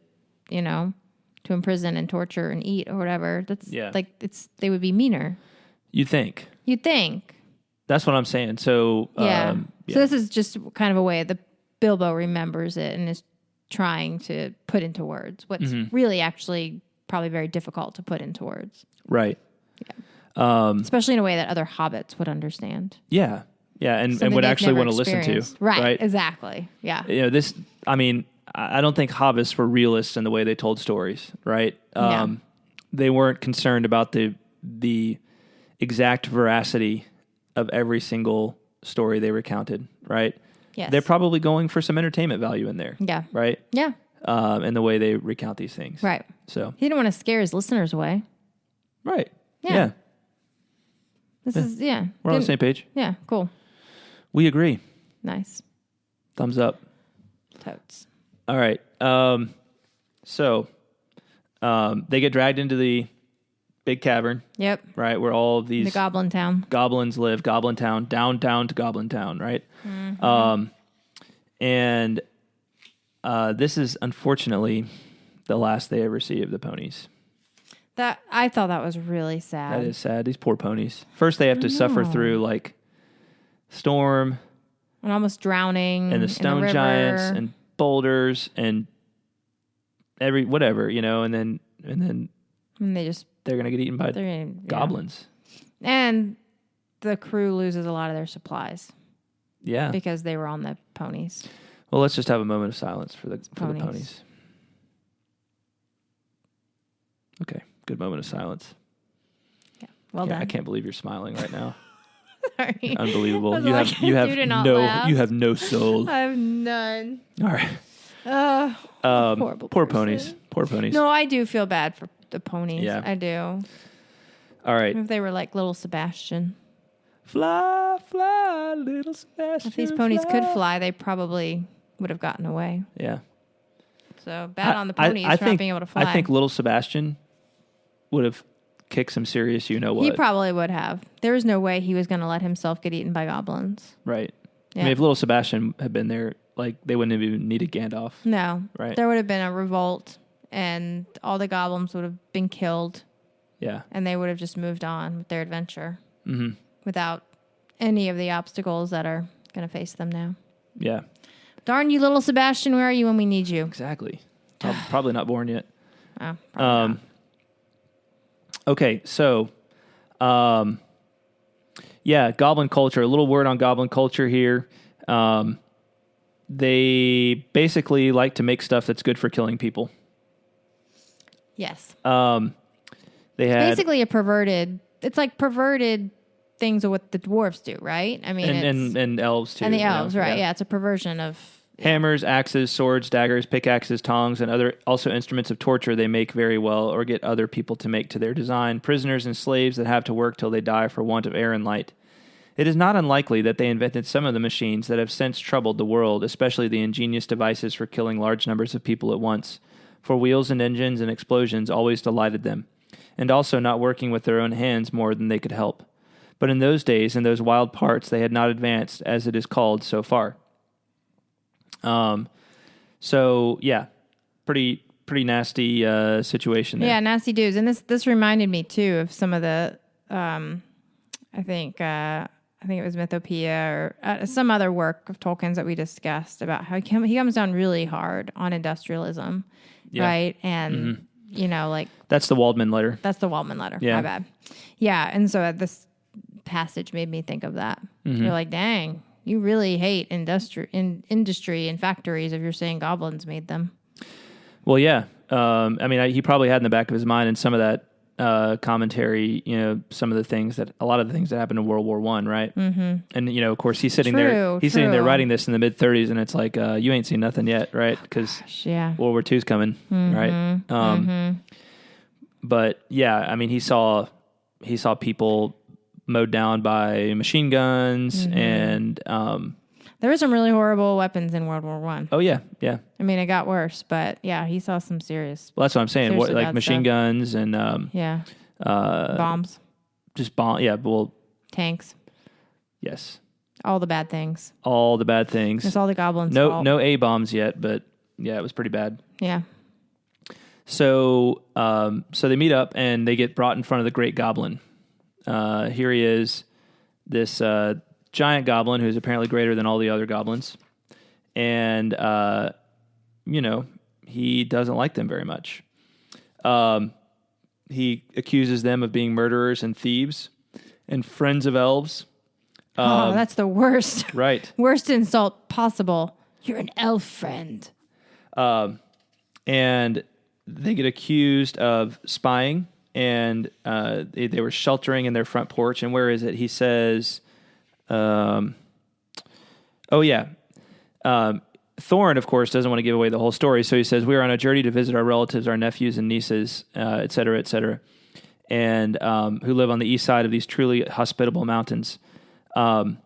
[SPEAKER 2] imprison and torture and eat or whatever. That's they would be meaner.
[SPEAKER 1] You think.
[SPEAKER 2] You'd think.
[SPEAKER 1] That's what I'm saying. So,
[SPEAKER 2] Yeah. So this is just kind of a way that Bilbo remembers it and is trying to put into words what's really actually probably very difficult to put into words.
[SPEAKER 1] Right.
[SPEAKER 2] Yeah. Especially in a way that other hobbits would understand.
[SPEAKER 1] Yeah. Yeah. And
[SPEAKER 2] Something
[SPEAKER 1] would
[SPEAKER 2] they've
[SPEAKER 1] actually
[SPEAKER 2] never
[SPEAKER 1] want to listen to.
[SPEAKER 2] experienced. Right. Exactly. Yeah.
[SPEAKER 1] I don't think hobbits were realists in the way they told stories, right? They weren't concerned about the exact veracity of every single story they recounted, right?
[SPEAKER 2] Yes.
[SPEAKER 1] They're probably going for some entertainment value in there.
[SPEAKER 2] Yeah.
[SPEAKER 1] Right?
[SPEAKER 2] Yeah.
[SPEAKER 1] In the way they recount these things.
[SPEAKER 2] Right.
[SPEAKER 1] So.
[SPEAKER 2] He didn't want to scare his listeners away.
[SPEAKER 1] Right.
[SPEAKER 2] Yeah. This is, yeah.
[SPEAKER 1] We're on the same page.
[SPEAKER 2] Yeah. Cool.
[SPEAKER 1] We agree.
[SPEAKER 2] Nice.
[SPEAKER 1] Thumbs up.
[SPEAKER 2] Totes.
[SPEAKER 1] All right. So they get dragged into the big cavern.
[SPEAKER 2] Yep.
[SPEAKER 1] Right, where all of these
[SPEAKER 2] The Goblin Town.
[SPEAKER 1] goblins live. Goblin Town, down to Goblin Town, right? And this is unfortunately the last they ever see of the ponies.
[SPEAKER 2] That I thought that was really sad.
[SPEAKER 1] That is sad. These poor ponies. First, they have to suffer through like storm
[SPEAKER 2] And almost drowning.
[SPEAKER 1] and the
[SPEAKER 2] in
[SPEAKER 1] stone
[SPEAKER 2] river.
[SPEAKER 1] giants and boulders and whatever, and then
[SPEAKER 2] And they just
[SPEAKER 1] they're gonna get eaten by goblins.
[SPEAKER 2] And the crew loses a lot of their supplies
[SPEAKER 1] Yeah.
[SPEAKER 2] because they were on the ponies.
[SPEAKER 1] Well, let's just have a moment of silence for the ponies. Okay, good moment of silence.
[SPEAKER 2] Yeah, well
[SPEAKER 1] Yeah,
[SPEAKER 2] done.
[SPEAKER 1] I can't believe you're smiling right now.
[SPEAKER 2] Sorry.
[SPEAKER 1] Unbelievable.
[SPEAKER 2] I was
[SPEAKER 1] You
[SPEAKER 2] like,
[SPEAKER 1] have you have
[SPEAKER 2] "Do to not
[SPEAKER 1] no
[SPEAKER 2] laugh."
[SPEAKER 1] you have no soul.
[SPEAKER 2] I have none.
[SPEAKER 1] All right.
[SPEAKER 2] Horrible
[SPEAKER 1] Poor
[SPEAKER 2] person.
[SPEAKER 1] ponies. Poor ponies.
[SPEAKER 2] No, I do feel bad for the ponies.
[SPEAKER 1] Yeah.
[SPEAKER 2] I do.
[SPEAKER 1] All right.
[SPEAKER 2] If they were like little Sebastian.
[SPEAKER 1] Fly, fly, little Sebastian.
[SPEAKER 2] If these ponies could fly, they probably would have gotten away.
[SPEAKER 1] Yeah.
[SPEAKER 2] So bad on the ponies for not being able to fly.
[SPEAKER 1] I think little Sebastian would have kicked some serious what.
[SPEAKER 2] He probably would have. There was no way he was going to let himself get eaten by goblins.
[SPEAKER 1] Right.
[SPEAKER 2] Yeah.
[SPEAKER 1] I mean, if little Sebastian had been there, like, they wouldn't have even needed Gandalf.
[SPEAKER 2] No.
[SPEAKER 1] Right.
[SPEAKER 2] There would have been a revolt and all the goblins would have been killed
[SPEAKER 1] Yeah.
[SPEAKER 2] and they would have just moved on with their adventure without any of the obstacles that are going to face them now.
[SPEAKER 1] Yeah.
[SPEAKER 2] Darn you, little Sebastian, where are you when we need you?
[SPEAKER 1] Exactly. Probably not born yet.
[SPEAKER 2] Oh, probably not.
[SPEAKER 1] Okay, so, Goblin Culture. A little word on Goblin Culture here. They basically like to make stuff that's good for killing people.
[SPEAKER 2] Yes.
[SPEAKER 1] They had
[SPEAKER 2] Basically a perverted, it's like perverted things of what the dwarves do, right? I mean,
[SPEAKER 1] and elves too.
[SPEAKER 2] and the elves, right? Yeah, it's a perversion of
[SPEAKER 1] Hammers, axes, swords, daggers, pickaxes, tongs, and other also instruments of torture they make very well or get other people to make to their design, prisoners and slaves that have to work till they die for want of air and light. It is not unlikely that they invented some of the machines that have since troubled the world, especially the ingenious devices for killing large numbers of people at once, for wheels and engines and explosions always delighted them, and also not working with their own hands more than they could help. But in those days, in those wild parts, they had not advanced, as it is called, so far. Pretty nasty situation there.
[SPEAKER 2] Yeah, nasty dudes. And this reminded me too of some of the I think it was Mythopoeia or some other work of Tolkien's that we discussed about how he comes down really hard on industrialism, right? And like
[SPEAKER 1] that's the Waldman letter.
[SPEAKER 2] That's the Waldman letter.
[SPEAKER 1] Yeah.
[SPEAKER 2] My bad. Yeah, and so this passage made me think of that. You're like, dang, you really hate industry and factories if you're saying goblins made them.
[SPEAKER 1] Well, yeah. I mean, he probably had in the back of his mind in some of that commentary, some of the things that a lot of the things that happened in World War I, right? Mm-hmm. And of course, he's sitting there writing this in the mid 30s, and it's like you ain't seen nothing yet, right? Because World War II's coming, right? But yeah, I mean, he saw people mowed down by machine guns, and
[SPEAKER 2] there were some really horrible weapons in World War I.
[SPEAKER 1] Oh yeah.
[SPEAKER 2] I mean, it got worse, but yeah, he saw some serious.
[SPEAKER 1] Well, that's what I'm saying. Like machine guns and
[SPEAKER 2] bombs.
[SPEAKER 1] Just bomb. Yeah. Well,
[SPEAKER 2] tanks.
[SPEAKER 1] Yes.
[SPEAKER 2] All the bad things.
[SPEAKER 1] It's
[SPEAKER 2] all the goblins.
[SPEAKER 1] No A bombs yet, but yeah, it was pretty bad.
[SPEAKER 2] Yeah.
[SPEAKER 1] So they meet up and they get brought in front of the Great Goblin. Here he is, this giant goblin who's apparently greater than all the other goblins. And, he doesn't like them very much. He accuses them of being murderers and thieves and friends of elves.
[SPEAKER 2] That's the worst.
[SPEAKER 1] Right.
[SPEAKER 2] Worst insult possible. You're an elf friend.
[SPEAKER 1] And they get accused of spying, and they were sheltering in their front porch. And where is it? He says, Thorin, of course, doesn't want to give away the whole story, so he says, we are on a journey to visit our relatives, our nephews and nieces, et cetera, and who live on the east side of these truly hospitable mountains. And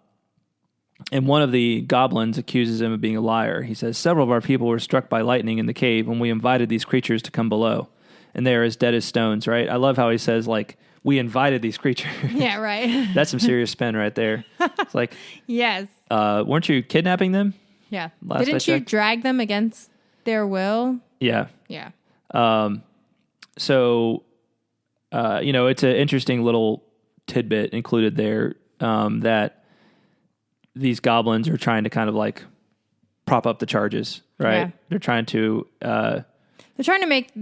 [SPEAKER 1] one of the goblins accuses him of being a liar. He says, several of our people were struck by lightning in the cave when we invited these creatures to come below, and they are as dead as stones, right? I love how he says, like, we invited these creatures.
[SPEAKER 2] Yeah, right.
[SPEAKER 1] That's some serious spin right there. It's like,
[SPEAKER 2] yes.
[SPEAKER 1] Weren't you kidnapping them?
[SPEAKER 2] Yeah. Didn't you drag them against their will?
[SPEAKER 1] Yeah.
[SPEAKER 2] Yeah.
[SPEAKER 1] So, it's an interesting little tidbit included there that these goblins are trying to kind of like prop up the charges, right?
[SPEAKER 2] Yeah.
[SPEAKER 1] They're trying to
[SPEAKER 2] make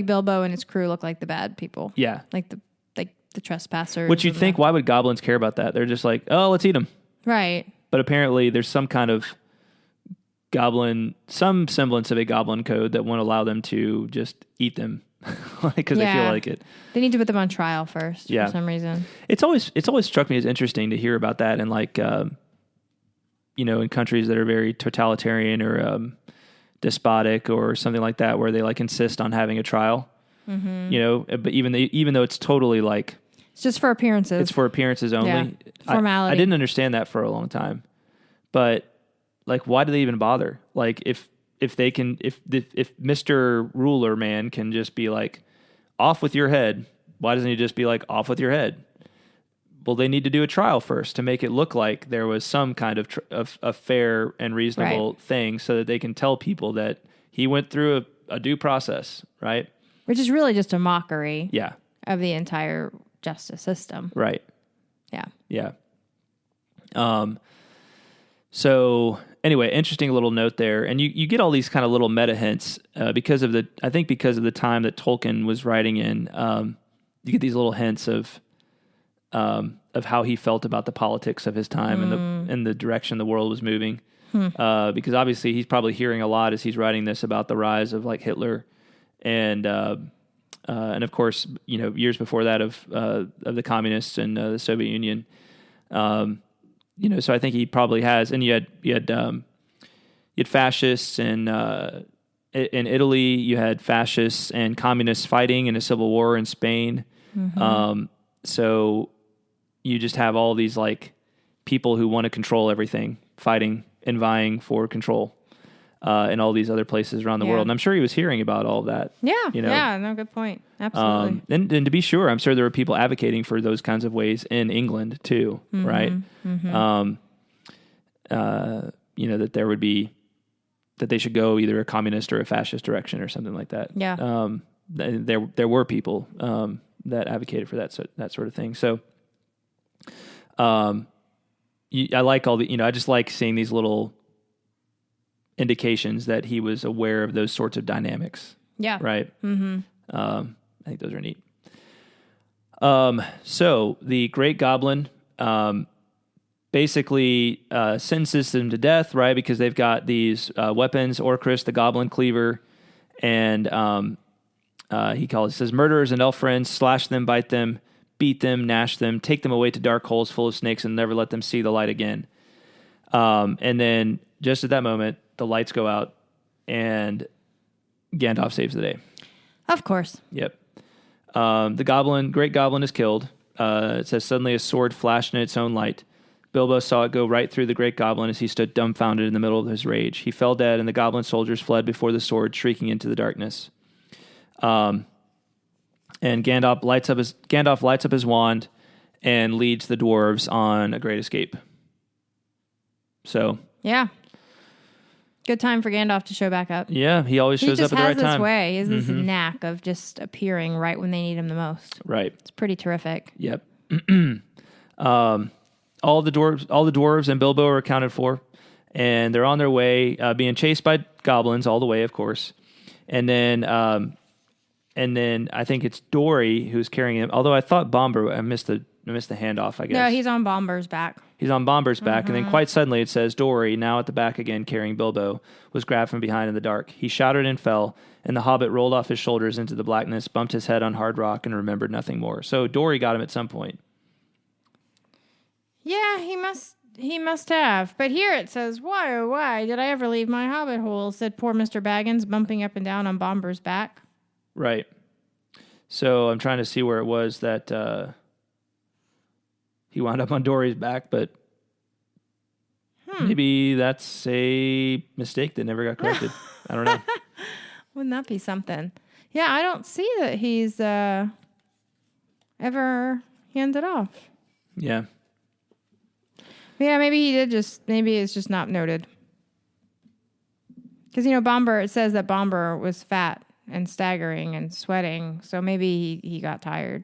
[SPEAKER 2] Bilbo and his crew look like the bad people.
[SPEAKER 1] Yeah.
[SPEAKER 2] Like the trespassers.
[SPEAKER 1] Which you'd think, why would goblins care about that? They're just like, oh, let's eat them.
[SPEAKER 2] Right.
[SPEAKER 1] But apparently there's some kind of some semblance of a goblin code that won't allow them to just eat them because they feel like it.
[SPEAKER 2] They need to put them on trial first for some reason.
[SPEAKER 1] It's always struck me as interesting to hear about that in like, in countries that are very totalitarian or despotic or something like that, where they like insist on having a trial, but even though it's totally like,
[SPEAKER 2] it's just for appearances.
[SPEAKER 1] It's for appearances only.
[SPEAKER 2] Yeah. Formality.
[SPEAKER 1] I didn't understand that for a long time, but like, why do they even bother? Like, if Mr. Ruler Man can just be like, off with your head, why doesn't he just be like, off with your head? Well, they need to do a trial first to make it look like there was some kind of a fair and reasonable thing, so that they can tell people that he went through a due process, right?
[SPEAKER 2] Which is really just a mockery.
[SPEAKER 1] Yeah.
[SPEAKER 2] Of the entire justice system.
[SPEAKER 1] Right.
[SPEAKER 2] Yeah.
[SPEAKER 1] Yeah. So anyway, interesting little note there. And you get all these kind of little meta hints because of the time that Tolkien was writing in. You get these little hints of how he felt about the politics of his time and the direction the world was moving. Because obviously he's probably hearing a lot as he's writing this about the rise of like Hitler and of course, years before that of the communists and the Soviet Union. So I think he probably has. And you had fascists in Italy. You had fascists and communists fighting in a civil war in Spain. Mm-hmm. So you just have all these like people who want to control everything, fighting and vying for control. In all these other places around the world. And I'm sure he was hearing about all of that.
[SPEAKER 2] Yeah. Yeah, no, good point. Absolutely.
[SPEAKER 1] And to be sure, I'm sure there were people advocating for those kinds of ways in England too, right? Mm-hmm. That there would be, that they should go either a communist or a fascist direction or something like that.
[SPEAKER 2] Yeah.
[SPEAKER 1] There were people that advocated for that sort of thing. So I like all the, I just like seeing these little indications that he was aware of those sorts of dynamics.
[SPEAKER 2] Yeah.
[SPEAKER 1] Right. Mm-hmm. I think those are neat. So the Great Goblin basically sentences them to death, right? Because they've got these weapons, Orcris, the Goblin Cleaver, And he says, murderers and elf friends, slash them, bite them, beat them, gnash them, take them away to dark holes full of snakes, and never let them see the light again. And then just at that moment, the lights go out, and Gandalf saves the day.
[SPEAKER 2] Of course.
[SPEAKER 1] Yep. The great goblin is killed. It says, suddenly a sword flashed in its own light. Bilbo saw it go right through the great goblin as he stood dumbfounded in the middle of his rage. He fell dead, and the goblin soldiers fled before the sword, shrieking into the darkness. And Gandalf lights up his wand and leads the dwarves on a great escape. So,
[SPEAKER 2] yeah, good time for Gandalf to show back up.
[SPEAKER 1] Yeah, he always shows up at the right time.
[SPEAKER 2] He just has this way. He has this knack of just appearing right when they need him the most.
[SPEAKER 1] Right.
[SPEAKER 2] It's pretty terrific.
[SPEAKER 1] Yep. All the dwarves and Bilbo are accounted for, and they're on their way, being chased by goblins all the way, of course. And then I think it's Dory who's carrying him. Although I thought Bomber, I missed the handoff, I guess.
[SPEAKER 2] No, he's on Bomber's back.
[SPEAKER 1] He's on Bomber's back, and then quite suddenly it says Dory, now at the back again, carrying Bilbo, was grabbed from behind in the dark. He shouted and fell, and the hobbit rolled off his shoulders into the blackness, bumped his head on hard rock, and remembered nothing more. So Dory got him at some point.
[SPEAKER 2] Yeah, he must have. But here it says, why, oh, why did I ever leave my hobbit hole, said poor Mr. Baggins, bumping up and down on Bomber's back.
[SPEAKER 1] Right. So I'm trying to see where it was that he wound up on Dory's back, but maybe that's a mistake that never got corrected. I don't know.
[SPEAKER 2] Wouldn't that be something? Yeah, I don't see that he's ever handed off.
[SPEAKER 1] Yeah.
[SPEAKER 2] Yeah, maybe he did maybe it's just not noted. Because, Bomber, it says that Bomber was fat and staggering and sweating, so maybe he got tired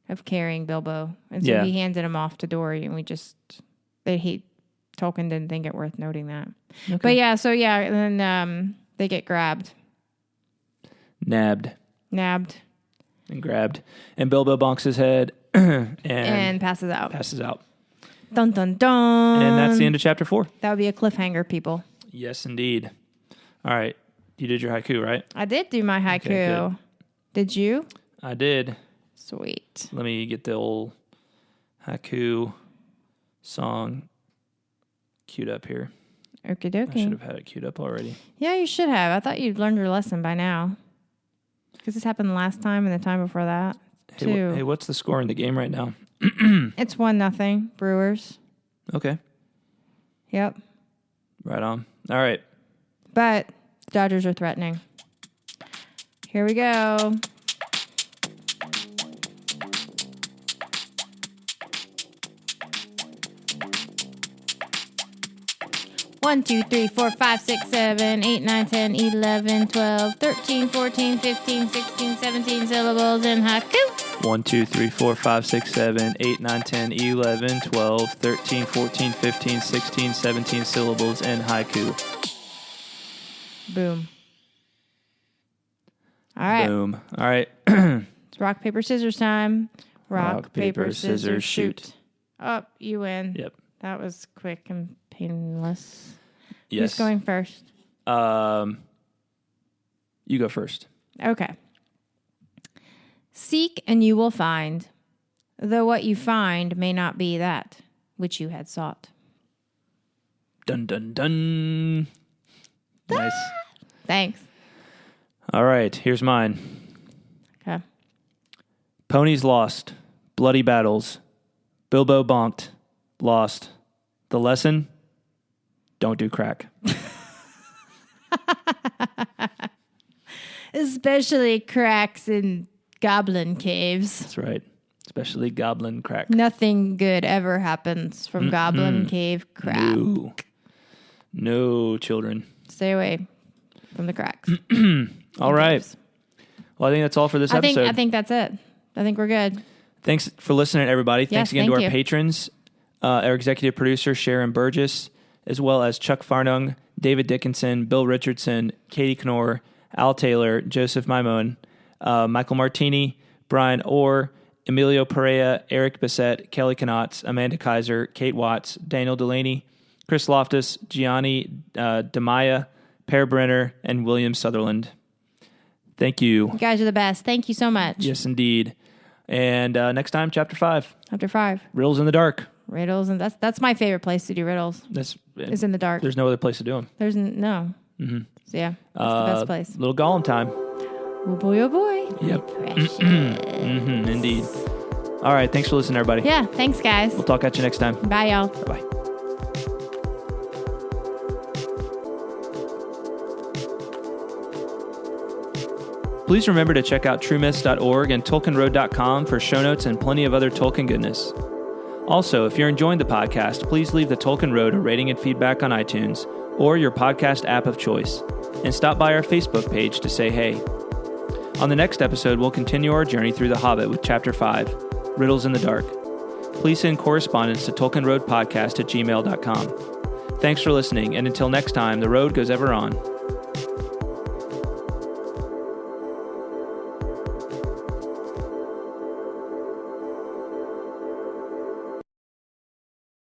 [SPEAKER 2] of carrying Bilbo. And so he handed him off to Dory, and Tolkien didn't think it worth noting that. Okay. But and then they get grabbed.
[SPEAKER 1] Nabbed. And grabbed. And Bilbo bonks his head
[SPEAKER 2] and passes out. Dun, dun, dun.
[SPEAKER 1] And that's the end of chapter 4.
[SPEAKER 2] That would be a cliffhanger, people.
[SPEAKER 1] Yes, indeed. All right. You did your haiku, right?
[SPEAKER 2] I did do my haiku. Okay, did you?
[SPEAKER 1] I did.
[SPEAKER 2] Sweet.
[SPEAKER 1] Let me get the old haiku song queued up here.
[SPEAKER 2] Okie dokie.
[SPEAKER 1] I should have had it queued up already.
[SPEAKER 2] Yeah, you should have. I thought you'd learned your lesson by now. Because this happened last time and the time before that, too.
[SPEAKER 1] Hey, what's the score in the game right now?
[SPEAKER 2] It's 1-0, Brewers.
[SPEAKER 1] Okay.
[SPEAKER 2] Yep.
[SPEAKER 1] Right on. All right.
[SPEAKER 2] But the Dodgers are threatening. Here we go. One, 2, 3, 4, 5, 6, 7, 8, 9, 10, 11, 12, 13, 14, 15, 16, 17 syllables in haiku.
[SPEAKER 1] 1, 2, 3, 4, 5, 6, 7, 8, 9, 10, 11, 12, 13, 14, 15, 16, 17 syllables in haiku.
[SPEAKER 2] Boom. All right.
[SPEAKER 1] Boom. All right.
[SPEAKER 2] It's rock, paper, scissors time. Rock, paper, scissors, shoot. Oh, you win.
[SPEAKER 1] Yep.
[SPEAKER 2] That was quick and painless.
[SPEAKER 1] Yes.
[SPEAKER 2] Who's going first?
[SPEAKER 1] You go first.
[SPEAKER 2] Okay. Seek and you will find, though what you find may not be that which you had sought.
[SPEAKER 1] Dun, dun, dun. Nice.
[SPEAKER 2] Thanks.
[SPEAKER 1] All right, here's mine.
[SPEAKER 2] Okay.
[SPEAKER 1] Ponies lost. Bloody battles. Bilbo bonked. Lost. The lesson? Don't do crack.
[SPEAKER 2] Especially cracks in goblin caves.
[SPEAKER 1] That's right. Especially goblin crack.
[SPEAKER 2] Nothing good ever happens from goblin cave crack.
[SPEAKER 1] No, children.
[SPEAKER 2] Stay away from the cracks.
[SPEAKER 1] All right. Well, I think that's all for this episode.
[SPEAKER 2] I think that's it. I think we're good.
[SPEAKER 1] Thanks for listening, everybody. Thanks again to our
[SPEAKER 2] you.
[SPEAKER 1] Patrons, our executive producer, Sharon Burgess, as well as Chuck Farnung, David Dickinson, Bill Richardson, Katie Knorr, Al Taylor, Joseph Maimon, Michael Martini, Brian Orr, Emilio Perea, Eric Bissett, Kelly Knotts, Amanda Kaiser, Kate Watts, Daniel Delaney, Chris Loftus, Gianni DeMaya, Per Brenner, and William Sutherland. Thank you.
[SPEAKER 2] You guys are the best. Thank you so much.
[SPEAKER 1] Yes, indeed. And next time, Chapter 5.
[SPEAKER 2] Chapter 5.
[SPEAKER 1] Riddles in the dark.
[SPEAKER 2] Riddles, and that's my favorite place to do riddles. Is in the dark.
[SPEAKER 1] There's no other place to do them.
[SPEAKER 2] There's no.
[SPEAKER 1] Mm-hmm.
[SPEAKER 2] So yeah, that's the best place.
[SPEAKER 1] Little Gollum time.
[SPEAKER 2] Oh boy, oh boy.
[SPEAKER 1] Yep.
[SPEAKER 2] Precious.
[SPEAKER 1] Indeed. All right. Thanks for listening, everybody.
[SPEAKER 2] Yeah. Thanks, guys.
[SPEAKER 1] We'll talk at you next time.
[SPEAKER 2] Bye, y'all.
[SPEAKER 1] Bye-bye. Please remember to check out truemyths.org and TolkienRoad.com for show notes and plenty of other Tolkien goodness. Also, if you're enjoying the podcast, please leave the Tolkien Road a rating and feedback on iTunes or your podcast app of choice, and stop by our Facebook page to say hey. On the next episode, we'll continue our journey through The Hobbit with Chapter 5, Riddles in the Dark. Please send correspondence to TolkienRoadPodcast@gmail.com. Thanks for listening, and until next time, the road goes ever on.